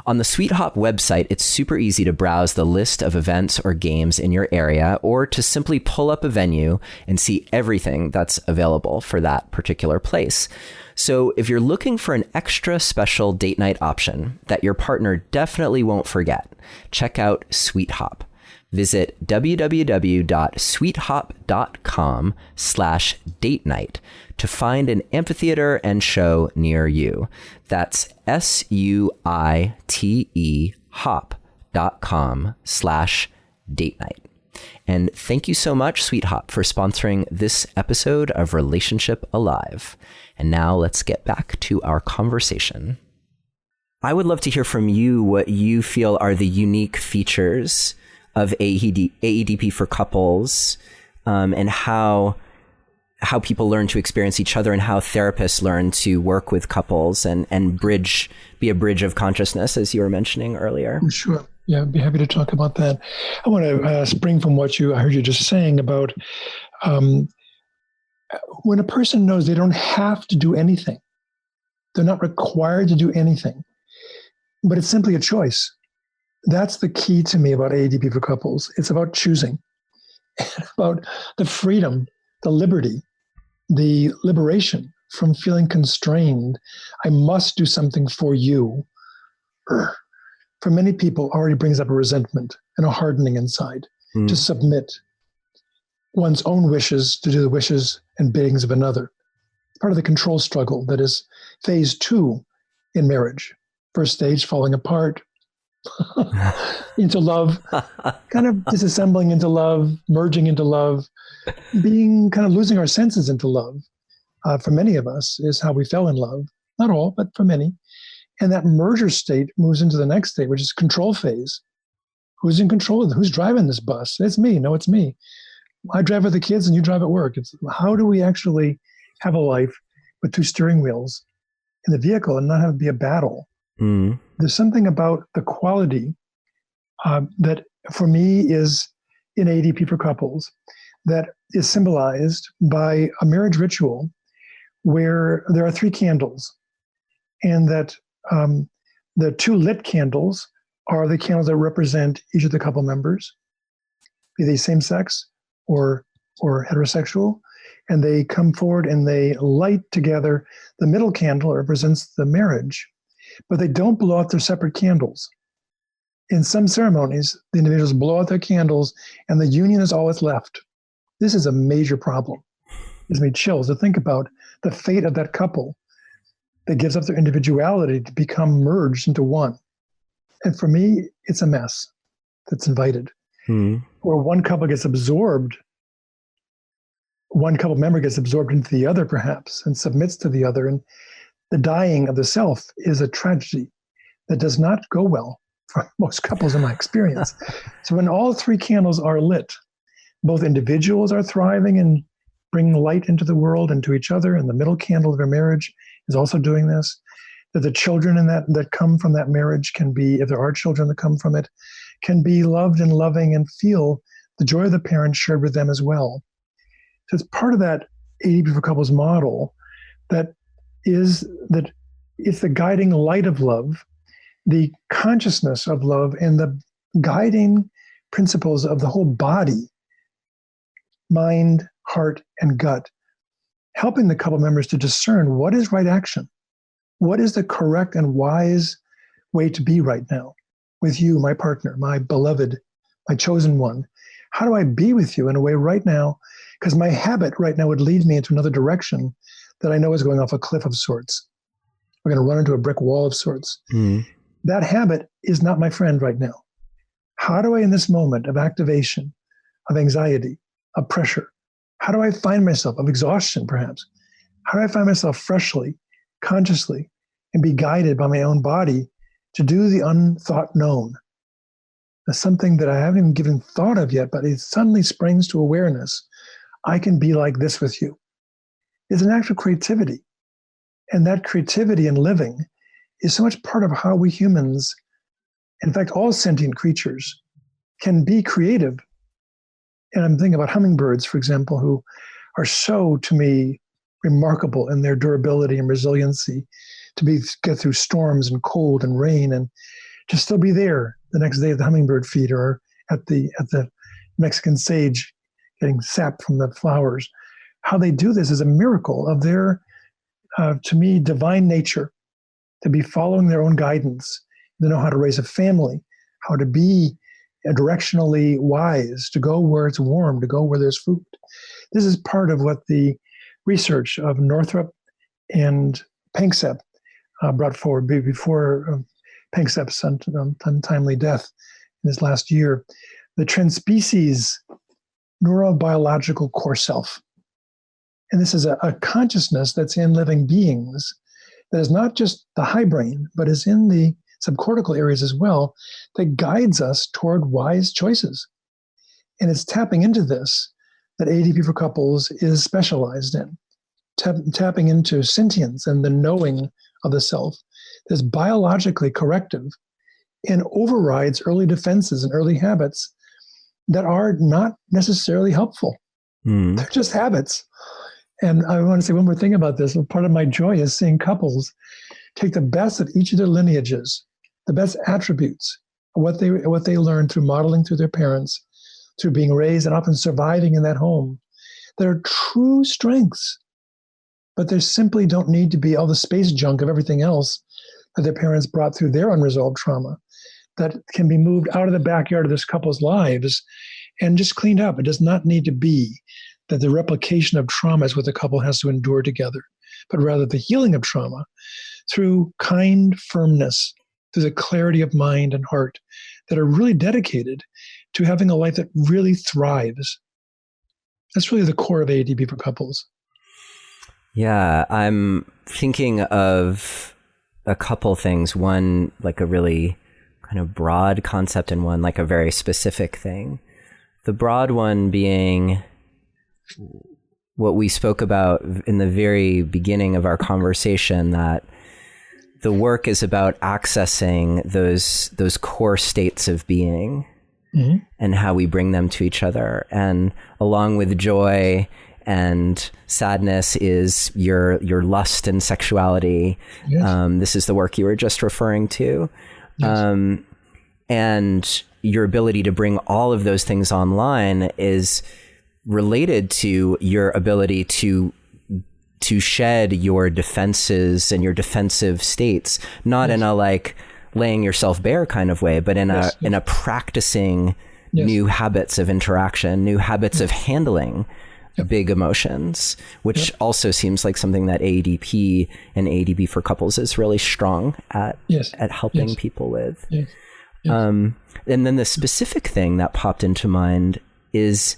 On the Sweet Hop website, it's super easy to browse the list of events or games in your area, or to simply pull up a venue and see everything that's available for that particular place. So if you're looking for an extra special date night option that your partner definitely won't forget, check out Sweet Hop. Visit www.sweethop.com/date night to find an amphitheater and show near you. That's SUITE hop.com/date night. And thank you so much, Sweet Hop, for sponsoring this episode of Relationship Alive. And now let's get back to our conversation. I would love to hear from you what you feel are the unique features of AEDP for couples, and how people learn to experience each other, and how therapists learn to work with couples and be a bridge of consciousness, as you were mentioning earlier. Sure. Yeah, I'd be happy to talk about that. I want to spring from what I heard you just saying about when a person knows they don't have to do anything, they're not required to do anything. but it's simply a choice. That's the key to me about AEDP for couples. It's about choosing, about the freedom, the liberty, the liberation from feeling constrained. I must do something for you. For many people, already brings up a resentment and a hardening inside to submit one's own wishes to do the wishes and biddings of another. It's part of the control struggle that is phase 2 in marriage. First stage, falling apart into love, kind of disassembling into love, merging into love, being kind of losing our senses into love. For many of us is how we fell in love. Not all, but for many. And that merger state moves into the next state, which is control phase. Who's in control of it? Who's driving this bus? It's me. No, it's me. I drive with the kids and you drive at work. It's how do we actually have a life with 2 steering wheels in the vehicle and not have it be a battle? There's something about the quality that for me is in AEDP for couples that is symbolized by a marriage ritual where there are 3 candles, and that the 2 lit candles are the candles that represent each of the couple members, be they same sex or heterosexual, and they come forward and they light together. The middle candle represents the marriage, but they don't blow out their separate candles. In some ceremonies, the individuals blow out their candles and the union is all that's left. This is a major problem. It gives me chills to think about the fate of that couple that gives up their individuality to become merged into one. And for me, it's a mess that's invited. Where one couple gets absorbed, one couple member gets absorbed into the other perhaps and submits to the other. And the dying of the self is a tragedy that does not go well for most couples in my experience. So when all 3 candles are lit, both individuals are thriving and bringing light into the world and to each other, and the middle candle of their marriage is also doing this. That the children in that come from that marriage can be, if there are children that come from it, can be loved and loving and feel the joy of the parents shared with them as well. So it's part of that AEDP for couples model that it's the guiding light of love, the consciousness of love, and the guiding principles of the whole body, mind, heart, and gut, helping the couple members to discern what is right action. What is the correct and wise way to be right now with you, my partner, my beloved, my chosen one? How do I be with you in a way right now? Because my habit right now would lead me into another direction that I know is going off a cliff of sorts. We're going to run into a brick wall of sorts. That habit is not my friend right now. How do I, in this moment of activation, of anxiety, of pressure, how do I find myself, of exhaustion perhaps? How do I find myself freshly, consciously, and be guided by my own body to do the unthought known? That's something that I haven't even given thought of yet, but it suddenly springs to awareness. I can be like this with you. It's an act of creativity. And that creativity in living is so much part of how we humans, in fact, all sentient creatures, can be creative. And I'm thinking about hummingbirds, for example, who are so, to me, remarkable in their durability and resiliency to get through storms and cold and rain and to still be there the next day at the hummingbird feed or at the Mexican sage getting sap from the flowers. How they do this is a miracle of their, to me, divine nature, to be following their own guidance, to know how to raise a family, how to be directionally wise, to go where it's warm, to go where there's food. This is part of what the research of Northrop and Panksepp brought forward before Panksepp's untimely death in his last year. The transspecies neurobiological core self. And this is a consciousness that's in living beings that is not just the high brain, but is in the subcortical areas as well, that guides us toward wise choices. And it's tapping into this that AEDP for couples is specialized in, tapping into sentience and the knowing of the self that's biologically corrective and overrides early defenses and early habits that are not necessarily helpful. They're just habits. And I want to say one more thing about this. Part of my joy is seeing couples take the best of each of their lineages, the best attributes of what they learned through modeling through their parents, through being raised and often surviving in that home, that are true strengths. But there simply don't need to be all the space junk of everything else that their parents brought through their unresolved trauma that can be moved out of the backyard of this couple's lives and just cleaned up. It does not need to be that the replication of trauma is what the couple has to endure together, but rather the healing of trauma through kind firmness, through the clarity of mind and heart that are really dedicated to having a life that really thrives. That's really the core of AEDP for couples. Yeah, I'm thinking of a couple things. One, like a really kind of broad concept, and one like a very specific thing. The broad one being what we spoke about in the very beginning of our conversation, that the work is about accessing those core states of being, mm-hmm. and how we bring them to each other. And along with joy and sadness is your lust and sexuality. Yes. This is the work you were just referring to. Yes. And your ability to bring all of those things online is related to your ability to shed your defenses and your defensive states, not in a like laying yourself bare kind of way, but in a practicing new habits of interaction, new habits of handling big emotions, which also seems like something that AEDP and AEDP for couples is really strong at helping people with. Yes. Yes. And then the specific thing that popped into mind is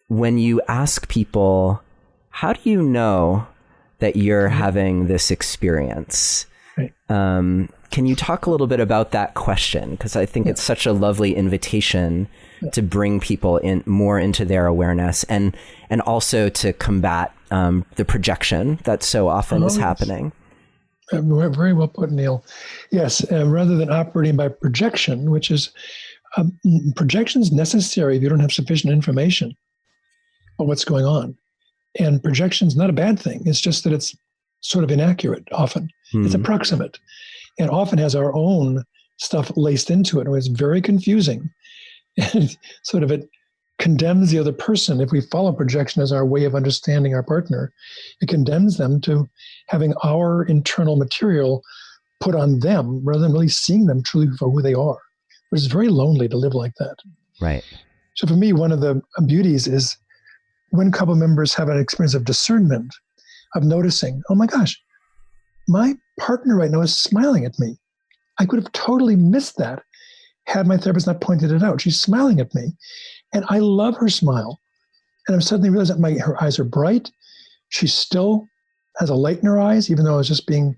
when you ask people, how do you know that you're having this experience? Right. Can you talk a little bit about that question? Because I think it's such a lovely invitation to bring people in more into their awareness, and also to combat the projection that so often is happening. Very well put, Neil. Yes, rather than operating by projection, which is projection is necessary if you don't have sufficient information on what's going on. And projection is not a bad thing. It's just that it's sort of inaccurate often. It's approximate, and often has our own stuff laced into it. And it's very confusing. And sort of it condemns the other person. If we follow projection as our way of understanding our partner, it condemns them to having our internal material put on them rather than really seeing them truly for who they are, which is very lonely to live like that. Right. So for me, one of the beauties is when couple members have an experience of discernment, of noticing, oh my gosh, my partner right now is smiling at me. I could have totally missed that had my therapist not pointed it out. She's smiling at me, and I love her smile. And I'm suddenly realizing that her eyes are bright. She still has a light in her eyes, even though I was just being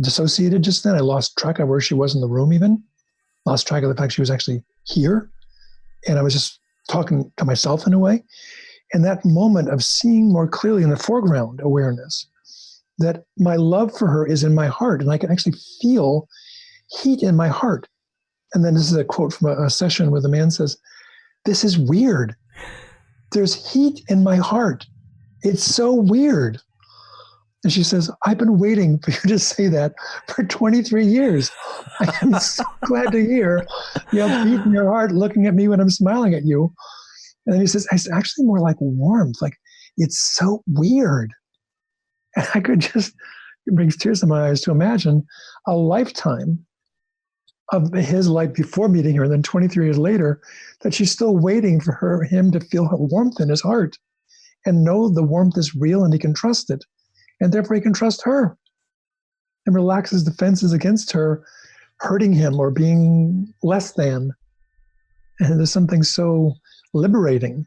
dissociated just then. I lost track of where she was in the room even. Lost track of the fact she was actually here. And I was just talking to myself in a way. And that moment of seeing more clearly in the foreground awareness that my love for her is in my heart, and I can actually feel heat in my heart. And then this is a quote from a session where the man says, "This is weird. There's heat in my heart. It's so weird." And she says, "I've been waiting for you to say that for 23 years. I am so glad to hear you have heat in your heart looking at me when I'm smiling at you." And then he says, "It's actually more like warmth. Like, it's so weird." And I could just, it brings tears to my eyes to imagine a lifetime of his life before meeting her, and then 23 years later, that she's still waiting for him to feel her warmth in his heart and know the warmth is real and he can trust it. And therefore he can trust her and relax his defenses against her hurting him or being less than. And there's something so liberating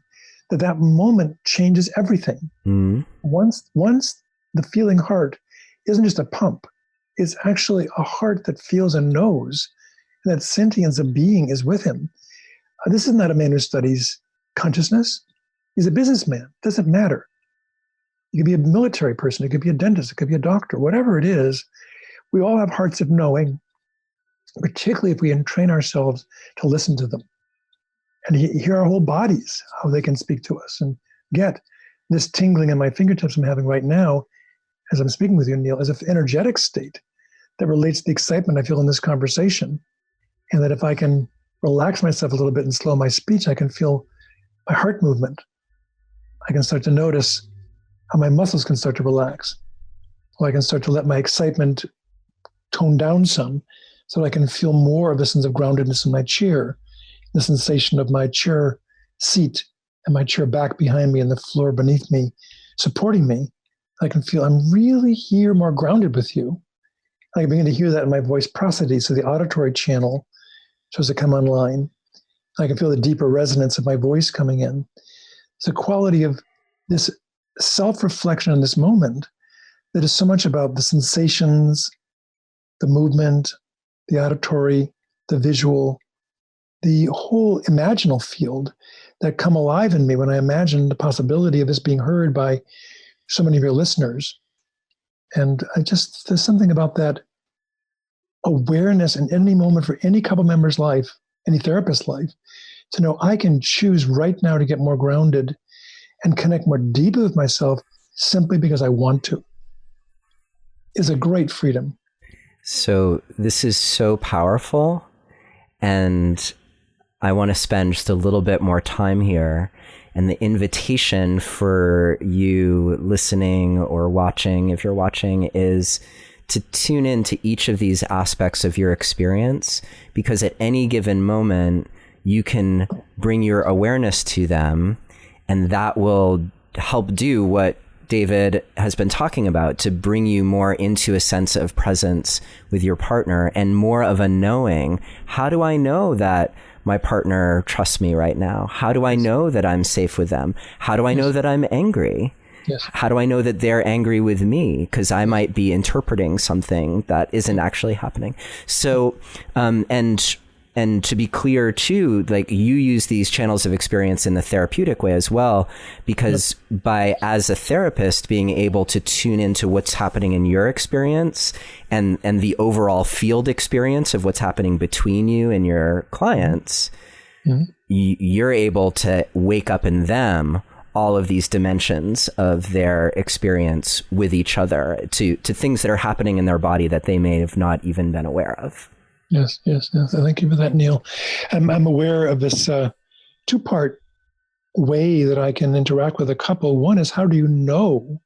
that moment changes everything. Mm-hmm. Once the feeling heart isn't just a pump, it's actually a heart that feels and knows that sentience of being is with him. This is not a man who studies consciousness. He's a businessman. It doesn't matter. You could be a military person. It could be a dentist. It could be a doctor. Whatever it is, we all have hearts of knowing, particularly if we entrain ourselves to listen to them and hear our whole bodies, how they can speak to us, and get this tingling in my fingertips I'm having right now as I'm speaking with you, Neil, as an energetic state that relates to the excitement I feel in this conversation. And that if I can relax myself a little bit and slow my speech, I can feel my heart movement. I can start to notice how my muscles can start to relax. Or I can start to let my excitement tone down some so that I can feel more of the sense of groundedness in my chair, the sensation of my chair seat and my chair back behind me and the floor beneath me supporting me. I can feel I'm really here, more grounded with you. I begin to hear that in my voice prosody, so the auditory channel starts to come online. I can feel the deeper resonance of my voice coming in. It's a quality of this self-reflection in this moment that is so much about the sensations, the movement, the auditory, the visual, the whole imaginal field that come alive in me when I imagine the possibility of this being heard by so many of your listeners. And there's something about that awareness in any moment for any couple member's life, any therapist's life, to know I can choose right now to get more grounded and connect more deeply with myself simply because I want to, is a great freedom. So this is so powerful, and I want to spend just a little bit more time here. And the invitation for you listening or watching, if you're watching, is to tune into each of these aspects of your experience, because at any given moment, you can bring your awareness to them, and that will help do what David has been talking about, to bring you more into a sense of presence with your partner and more of a knowing. How do I know that my partner trusts me right now? How do I know that I'm safe with them? How do I know that I'm angry? Yes. How do I know that they're angry with me? Because I might be interpreting something that isn't actually happening. So, and to be clear too, like, you use these channels of experience in the therapeutic way as well, because by, as a therapist, being able to tune into what's happening in your experience and the overall field experience of what's happening between you and your clients, you're able to wake up in them all of these dimensions of their experience with each other, to things that are happening in their body that they may have not even been aware of. Yes. Thank you for that, Neil. I'm aware of this two-part way that I can interact with a couple. One is, how do you know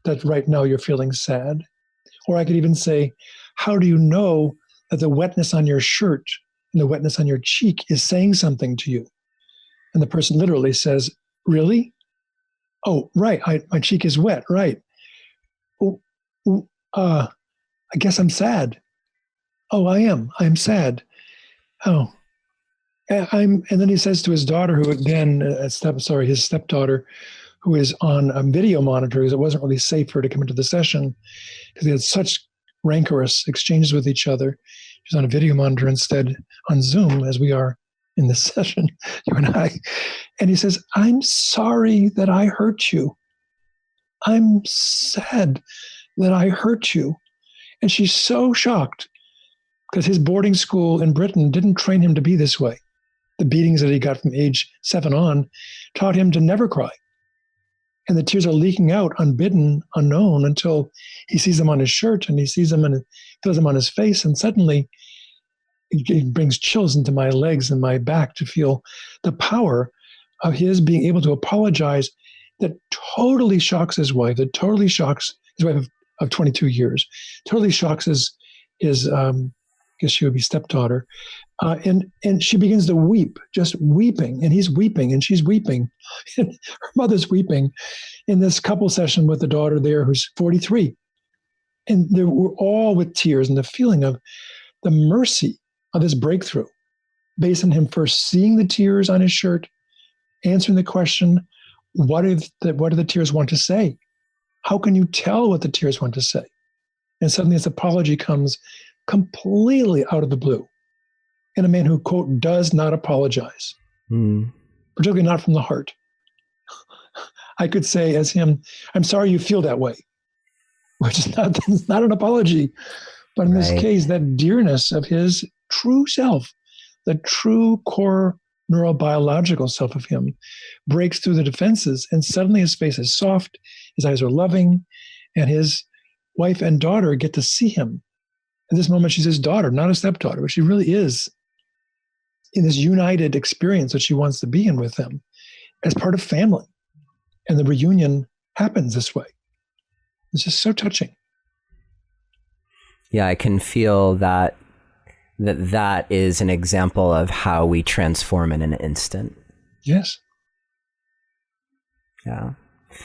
that right now you're feeling sad? Or I could even say, how do you know that the wetness on your shirt and the wetness on your cheek is saying something to you? And the person literally says, really? Oh, right. My cheek is wet. Right. I guess I'm sad. Oh, I am. I'm sad. Oh, and then he says to his daughter, who again, his stepdaughter, who is on a video monitor, because it wasn't really safe for her to come into the session because they had such rancorous exchanges with each other. She's on a video monitor instead on Zoom, as we are in this session, you and I. And he says, I'm sorry that I hurt you. I'm sad that I hurt you. And she's so shocked, because his boarding school in Britain didn't train him to be this way. The beatings that he got from age 7 on taught him to never cry. And the tears are leaking out unbidden, unknown, until he sees them on his shirt and he sees them and feels them on his face. And suddenly it brings chills into my legs and my back to feel the power of his being able to apologize, that totally shocks his wife, that totally shocks his wife of 22 years, totally shocks his I guess she would be stepdaughter. And she begins to weep, just weeping. And he's weeping and she's weeping. And her mother's weeping in this couple session with the daughter there, who's 43. And they were all with tears, and the feeling of the mercy of this breakthrough, based on him first seeing the tears on his shirt, answering the question, what do the tears want to say? How can you tell what the tears want to say? And suddenly this apology comes completely out of the blue, in a man who, quote, does not apologize, particularly not from the heart. I could say as him, I'm sorry you feel that way, which is not an apology. But in this case, that dearness of his true self, the true core neurobiological self of him, breaks through the defenses, and suddenly his face is soft, his eyes are loving, and his wife and daughter get to see him At this moment, she's his daughter, not a stepdaughter, but she really is in this united experience that she wants to be in with them as part of family. And the reunion happens this way. It's just so touching. Yeah, I can feel that is an example of how we transform in an instant. Yes. Yeah.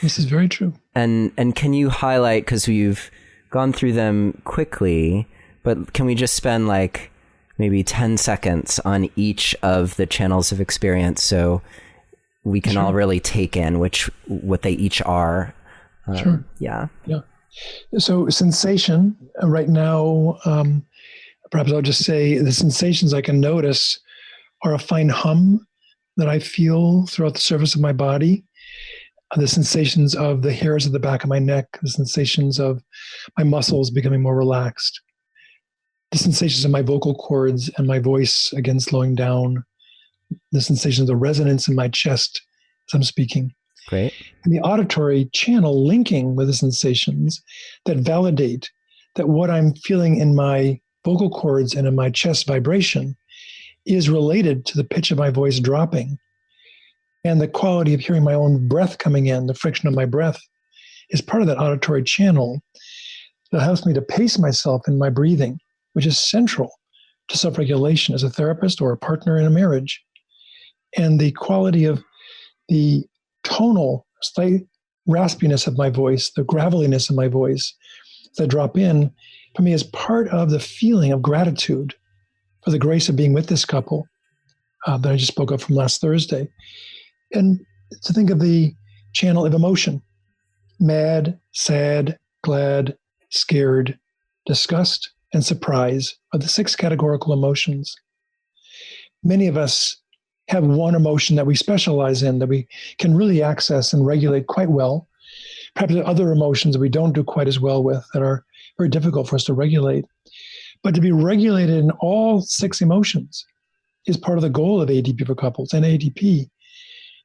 This is very true. And can you highlight, because we've gone through them quickly, but can we just spend like maybe 10 seconds on each of the channels of experience so we can all really take in what they each are? Sure. Yeah. Yeah. So sensation right now, perhaps I'll just say the sensations I can notice are a fine hum that I feel throughout the surface of my body, the sensations of the hairs at the back of my neck, the sensations of my muscles becoming more relaxed, the sensations of my vocal cords and my voice again slowing down, the sensation of the resonance in my chest as I'm speaking. Great. And the auditory channel linking with the sensations that validate that what I'm feeling in my vocal cords and in my chest vibration is related to the pitch of my voice dropping. And the quality of hearing my own breath coming in, the friction of my breath, is part of that auditory channel that helps me to pace myself in my breathing, which is central to self-regulation as a therapist or a partner in a marriage. And the quality of the tonal, slight raspiness of my voice, the graveliness of my voice that drop in, for me is part of the feeling of gratitude for the grace of being with this couple that I just spoke of from last Thursday. And to think of the channel of emotion: mad, sad, glad, scared, disgust, and surprise are the 6 categorical emotions. Many of us have one emotion that we specialize in, that we can really access and regulate quite well. Perhaps there are other emotions that we don't do quite as well with that are very difficult for us to regulate. But to be regulated in all 6 emotions is part of the goal of AEDP for couples and AEDP.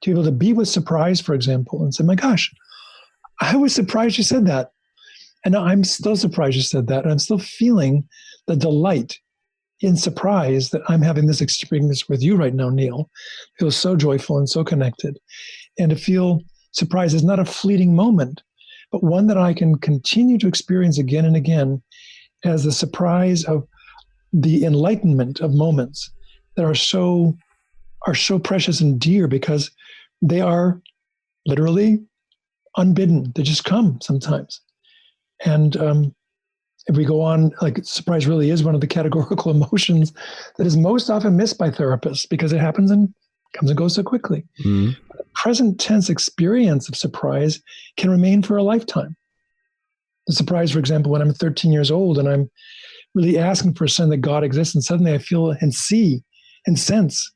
To be able to be with surprise, for example, and say, my gosh, I was surprised you said that. And now I'm still surprised you said that. And I'm still feeling the delight in surprise that I'm having this experience with you right now, Neil. It feels so joyful and so connected. And to feel surprise is not a fleeting moment, but one that I can continue to experience again and again as the surprise of the enlightenment of moments that are so precious and dear because they are literally unbidden. They just come sometimes. And if we go on, like, surprise really is one of the categorical emotions that is most often missed by therapists because it happens and comes and goes so quickly. Mm-hmm. The present tense experience of surprise can remain for a lifetime. The surprise, for example, when I'm 13 years old and I'm really asking for a sign that God exists, and suddenly I feel and see and sense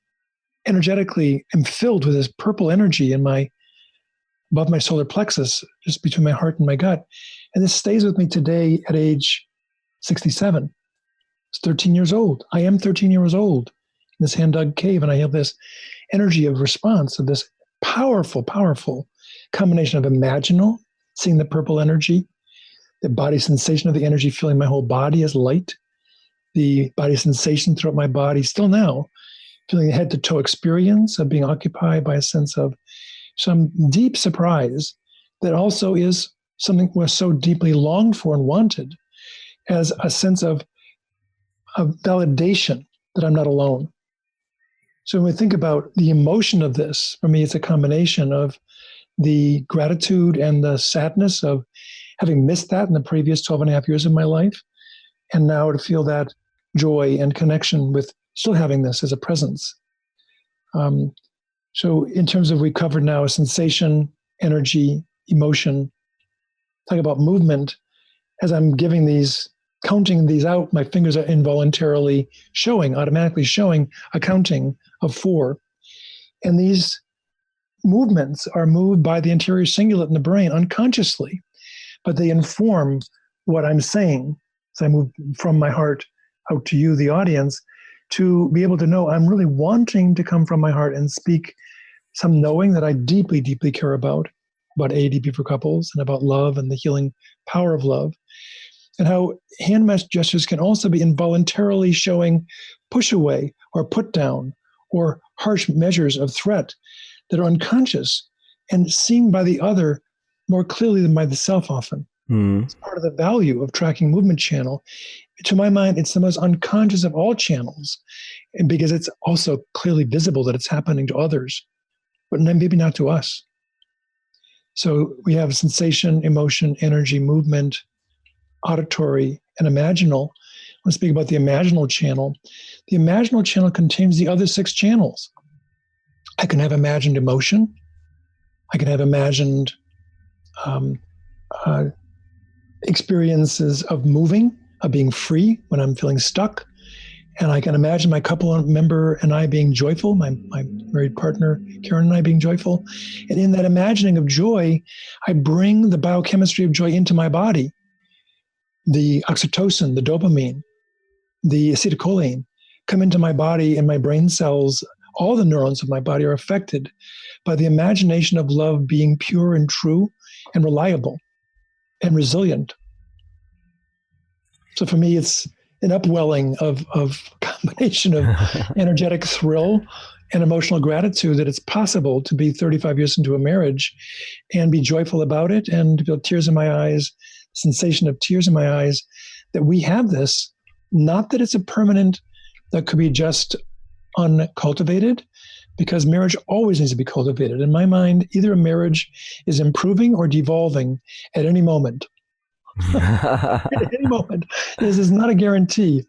energetically, am filled with this purple energy above my solar plexus, just between my heart and my gut. And this stays with me today at age 67. It's 13 years old. I am 13 years old in this hand-dug cave, and I have this energy of response, of this powerful, powerful combination of imaginal, seeing the purple energy, the body sensation of the energy filling my whole body as light, the body sensation throughout my body, still now, feeling the head-to-toe experience of being occupied by a sense of some deep surprise that also is something was so deeply longed for and wanted as a sense of validation that I'm not alone. So when we think about the emotion of this, for me, it's a combination of the gratitude and the sadness of having missed that in the previous 12 and a half years of my life, and now to feel that joy and connection with still having this as a presence. So in terms of, we covered now sensation, energy, emotion. Talk about movement. As I'm counting these out, my fingers are involuntarily automatically showing a counting of 4. And these movements are moved by the anterior cingulate in the brain unconsciously, but they inform what I'm saying. So I move from my heart out to you, the audience, to be able to know I'm really wanting to come from my heart and speak some knowing that I deeply, deeply care about AEDP for couples and about love and the healing power of love. and how hand gestures can also be involuntarily showing push away or put down or harsh measures of threat that are unconscious and seen by the other more clearly than by the self often. It's part of the value of tracking movement channel. To my mind, it's the most unconscious of all channels, and because it's also clearly visible that it's happening to others, but maybe not to us. So we have sensation, emotion, energy, movement, auditory, and imaginal. Let's speak about the imaginal channel. The imaginal channel contains the other 6 channels. I can have imagined emotion. I can have imagined experiences of moving, of being free when I'm feeling stuck. And I can imagine my couple member and I being joyful, my married partner, Karen, and I being joyful. And in that imagining of joy, I bring the biochemistry of joy into my body. The oxytocin, the dopamine, the acetylcholine come into my body, and my brain cells, all the neurons of my body are affected by the imagination of love being pure and true and reliable and resilient. So for me, it's an upwelling of combination of energetic thrill and emotional gratitude that it's possible to be 35 years into a marriage and be joyful about it and feel tears in my eyes, sensation of tears in my eyes, that we have this, not that it's a permanent, that could be just uncultivated, because marriage always needs to be cultivated. In my mind, either a marriage is improving or devolving at any moment. At any moment. This is not a guarantee.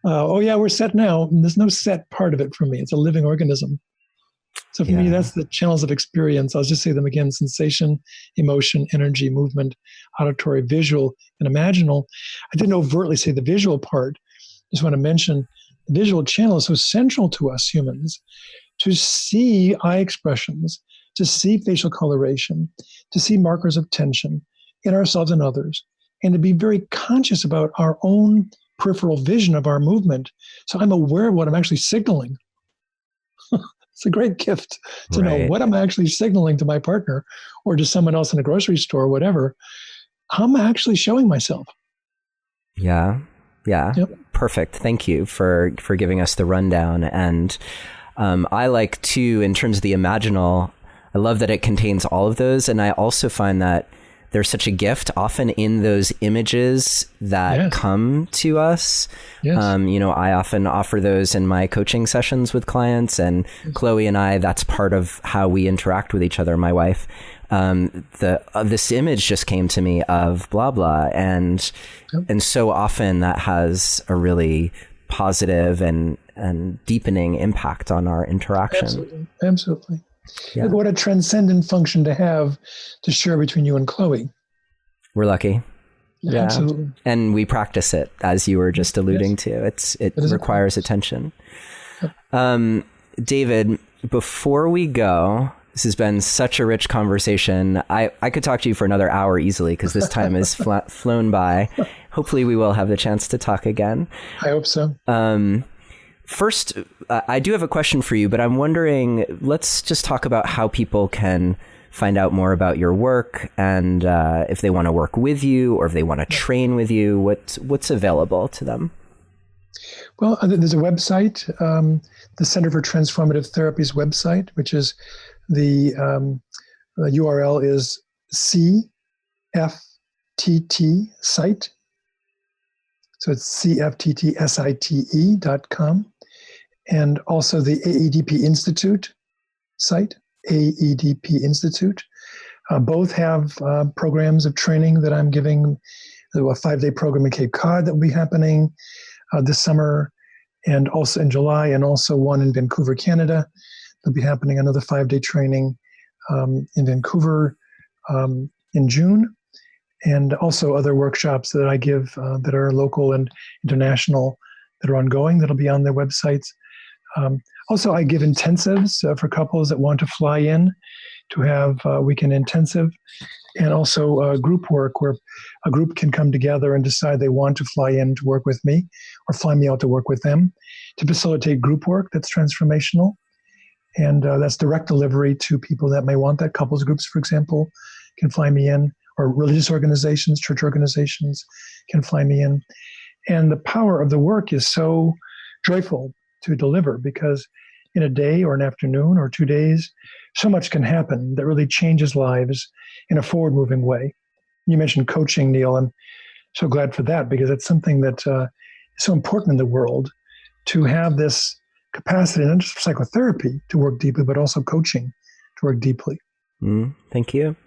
Oh yeah, we're set now. There's no set part of it for me. It's a living organism. So for me, that's the channels of experience. I'll just say them again: sensation, emotion, energy, movement, auditory, visual, and imaginal. I didn't overtly say the visual part. Just want to mention the visual channel is so central to us humans, to see eye expressions, to see facial coloration, to see markers of tension in ourselves and others, and to be very conscious about our own peripheral vision of our movement. So I'm aware of what I'm actually signaling. It's a great gift to know what I'm actually signaling to my partner or to someone else in a grocery store or whatever. How am I actually showing myself? Yeah. Yep. Perfect. Thank you for giving us the rundown. And I like too, in terms of the imaginal, I love that it contains all of those. And I also find that there's such a gift often in those images that come to us. I often offer those in my coaching sessions with clients, and Chloe and I, that's part of how we interact with each other, my wife. This image just came to me of blah, blah. And so often that has a really positive and deepening impact on our interaction. Absolutely. Yeah. What a transcendent function to have to share between you and Chloe. We're lucky. Yeah. Absolutely. And we practice it, as you were just alluding to. It requires attention. David, before we go, this has been such a rich conversation. I could talk to you for another hour easily, because this time has flown by. Hopefully we will have the chance to talk again. I hope so. First, I do have a question for you, but I'm wondering, let's just talk about how people can find out more about your work, and if they want to work with you or if they want to train with you, what's available to them? Well, there's a website, the Center for Transformative Therapy's website, which is the URL is CFTT site. So it's CFTTSITE.com. And also the AEDP Institute site, AEDP Institute. Both have programs of training that I'm giving. There's a 5-day program in Cape Cod that will be happening this summer, and also in July, and also one in Vancouver, Canada. There'll be happening another 5-day training in Vancouver in June, and also other workshops that I give that are local and international that are ongoing that'll be on their websites. Also, I give intensives for couples that want to fly in to have a weekend intensive, and also group work where a group can come together and decide they want to fly in to work with me or fly me out to work with them to facilitate group work that's transformational. And that's direct delivery to people that may want that. Couples groups, for example, can fly me in, or religious organizations, church organizations can find me in. And the power of the work is so joyful to deliver, because in a day or an afternoon or 2 days, so much can happen that really changes lives in a forward-moving way. You mentioned coaching, Neil. I'm so glad for that, because it's something that is so important in the world, to have this capacity, not just psychotherapy to work deeply, but also coaching to work deeply. Thank you.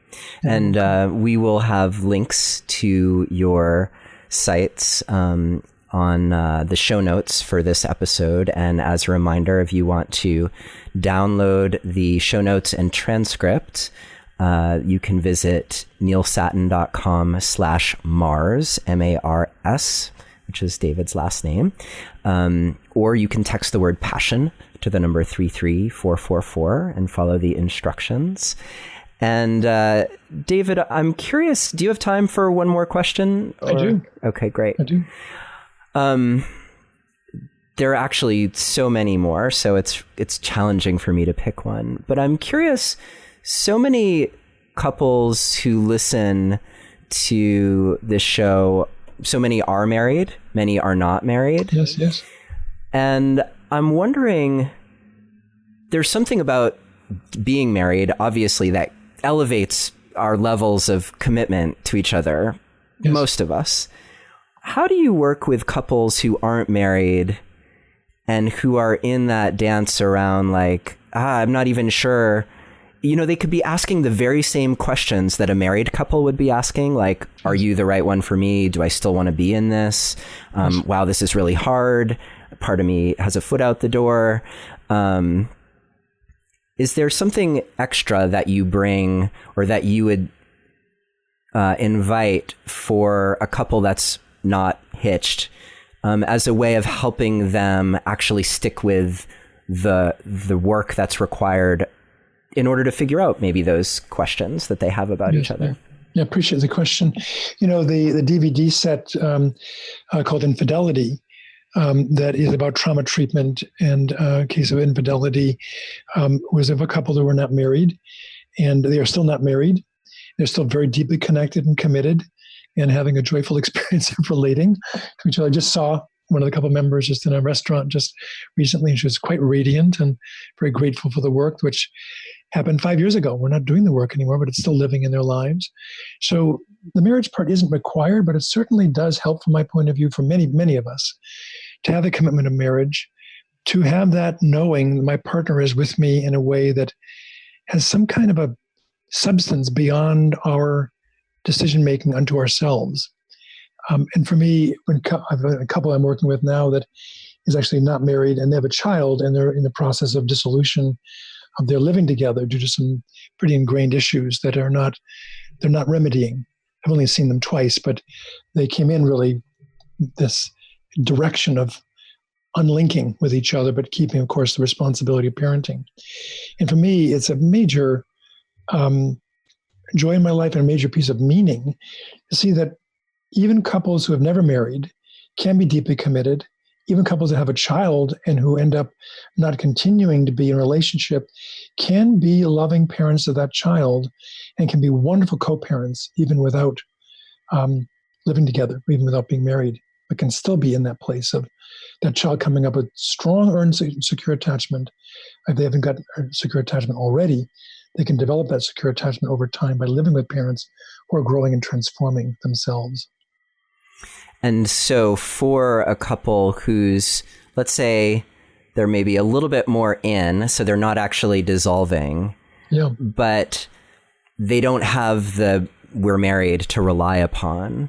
And we will have links to your sites on the show notes for this episode. And as a reminder, if you want to download the show notes and transcript, you can visit neilsattin.com/Mars, M-A-R-S, which is David's last name. Or you can text the word passion to the number 33444 and follow the instructions. And David, I'm curious, do you have time for one more question? I do. Okay, great. I do. There are actually so many more, so it's challenging for me to pick one. But I'm curious, so many couples who listen to this show, so many are married, many are not married. Yes, yes. And I'm wondering, there's something about being married, obviously, that elevates our levels of commitment to each other, yes. Most of us. How do you work with couples who aren't married and who are in that dance around like, I'm not even sure, they could be asking the very same questions that a married couple would be asking, like, are you the right one for me? Do I still want to be in this? Wow, this is really hard. Part of me has a foot out the door. Is there something extra that you bring or that you would invite for a couple that's not hitched as a way of helping them actually stick with the work that's required in order to figure out maybe those questions that they have about each other? Yeah, appreciate the question. The DVD set called Infidelity, that is about trauma treatment and a case of infidelity, was of a couple that were not married, and they are still not married. They're still very deeply connected and committed and having a joyful experience of relating to each other. I just saw one of the couple members just in a restaurant just recently, and she was quite radiant and very grateful for the work, which happened 5 years ago. We're not doing the work anymore, but it's still living in their lives. So the marriage part isn't required, but it certainly does help from my point of view for many, many of us to have the commitment of marriage, to have that knowing that my partner is with me in a way that has some kind of a substance beyond our decision-making unto ourselves. And for me, when I've a couple I'm working with now that is actually not married and they have a child and they're in the process of dissolution of their living together due to some pretty ingrained issues that they're not remedying. I've only seen them twice, but they came in really this direction of unlinking with each other, but keeping, of course, the responsibility of parenting. And for me, it's a major joy in my life and a major piece of meaning to see that even couples who have never married can be deeply committed. Even couples that have a child and who end up not continuing to be in a relationship can be loving parents of that child and can be wonderful co-parents even without living together, even without being married, but can still be in that place of that child coming up with strong earned secure attachment. If they haven't got secure attachment already, they can develop that secure attachment over time by living with parents who are growing and transforming themselves. And so for a couple who's, let's say, they're maybe a little bit more in, so they're not actually dissolving, but they don't have the we're married to rely upon.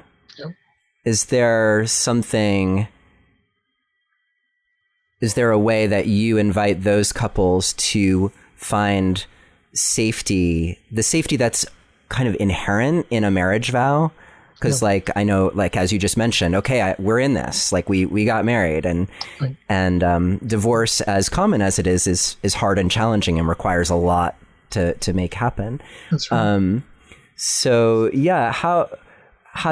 Is there a way that you invite those couples to find safety, the safety that's kind of inherent in a marriage vow? Because I know, as you just mentioned, okay, we're in this, we got married and divorce, as common as it is hard and challenging and requires a lot to make happen. That's right. So yeah, how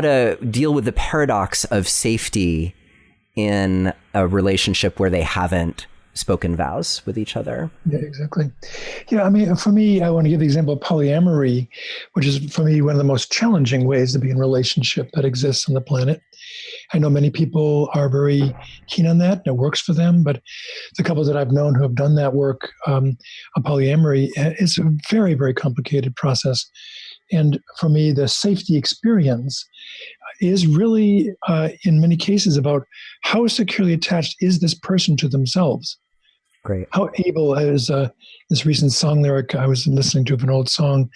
to deal with the paradox of safety in a relationship where they haven't spoken vows with each other. Yeah, exactly. Yeah, I mean, for me, I want to give the example of polyamory, which is, for me, one of the most challenging ways to be in a relationship that exists on the planet. I know many people are very keen on that, and it works for them, but the couples that I've known who have done that work of polyamory, it's a very, very complicated process. And for me, the safety experience is really, in many cases, about how securely attached is this person to themselves. Great. How able is this recent song lyric I was listening to of an old song?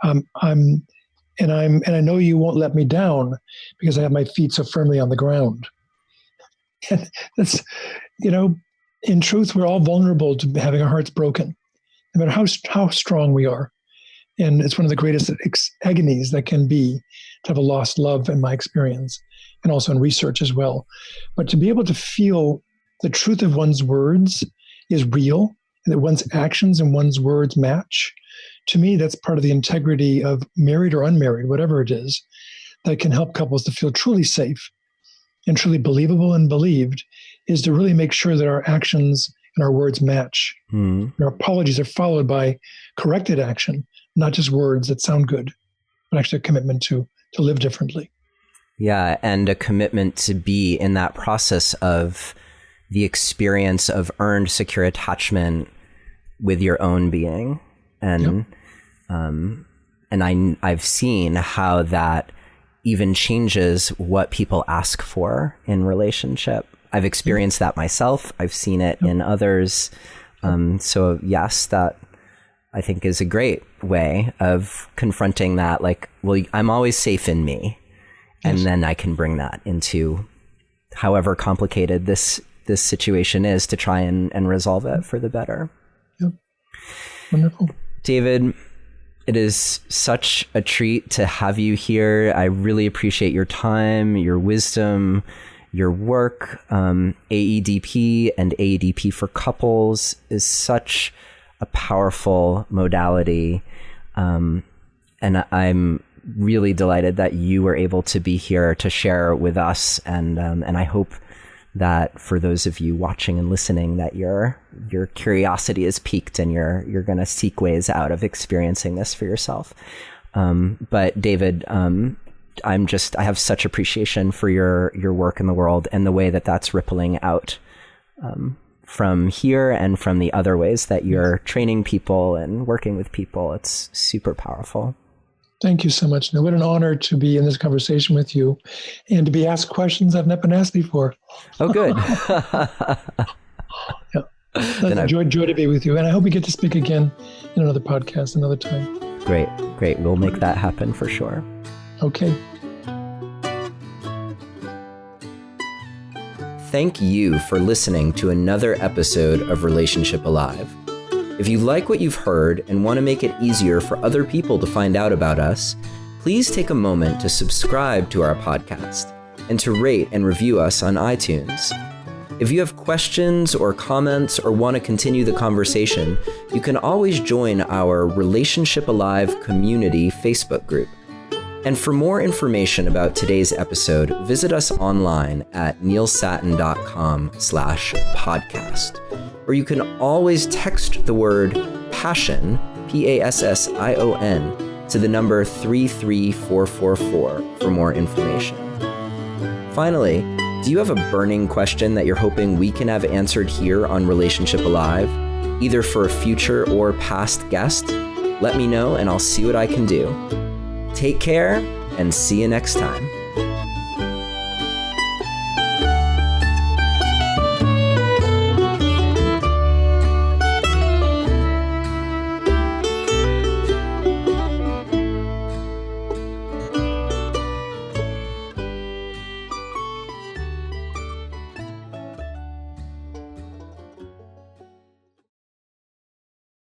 And I know you won't let me down because I have my feet so firmly on the ground. And that's, in truth, we're all vulnerable to having our hearts broken, no matter how strong we are. And it's one of the greatest agonies that can be to have a lost love, in my experience, and also in research as well. But to be able to feel the truth of one's words is real, and that one's actions and one's words match, to me, that's part of the integrity of married or unmarried, whatever it is, that can help couples to feel truly safe and truly believable and believed, is to really make sure that our actions and our words match. Our apologies are followed by corrected action, not just words that sound good, but actually a commitment to live differently. Yeah, and a commitment to be in that process of the experience of earned secure attachment with your own being. And I've seen how that even changes what people ask for in relationship. I've experienced that myself. I've seen it in others. So yes, that I think is a great way of confronting that. Like, well, I'm always safe in me. And then I can bring that into however complicated this situation is to try and resolve it for the better. Yep. Wonderful. David, it is such a treat to have you here. I really appreciate your time, your wisdom, your work. AEDP and AEDP for couples is such a powerful modality. And I'm really delighted that you were able to be here to share with us. And I hope that for those of you watching and listening, that your curiosity is piqued and you're going to seek ways out of experiencing this for yourself. But David, I have such appreciation for your work in the world and the way that that's rippling out from here and from the other ways that you're training people and working with people. It's super powerful. Thank you so much. What an honor to be in this conversation with you and to be asked questions I've not been asked before. Oh, good. Joy to be with you. And I hope we get to speak again in another podcast another time. Great. We'll make that happen for sure. Okay. Thank you for listening to another episode of Relationship Alive. If you like what you've heard and want to make it easier for other people to find out about us, please take a moment to subscribe to our podcast and to rate and review us on iTunes. If you have questions or comments or want to continue the conversation, you can always join our Relationship Alive community Facebook group. And for more information about today's episode, visit us online at neilsattin.com/podcast. Or you can always text the word PASSION, PASSION, to the number 33444 for more information. Finally, do you have a burning question that you're hoping we can have answered here on Relationship Alive, either for a future or past guest? Let me know and I'll see what I can do. Take care and see you next time.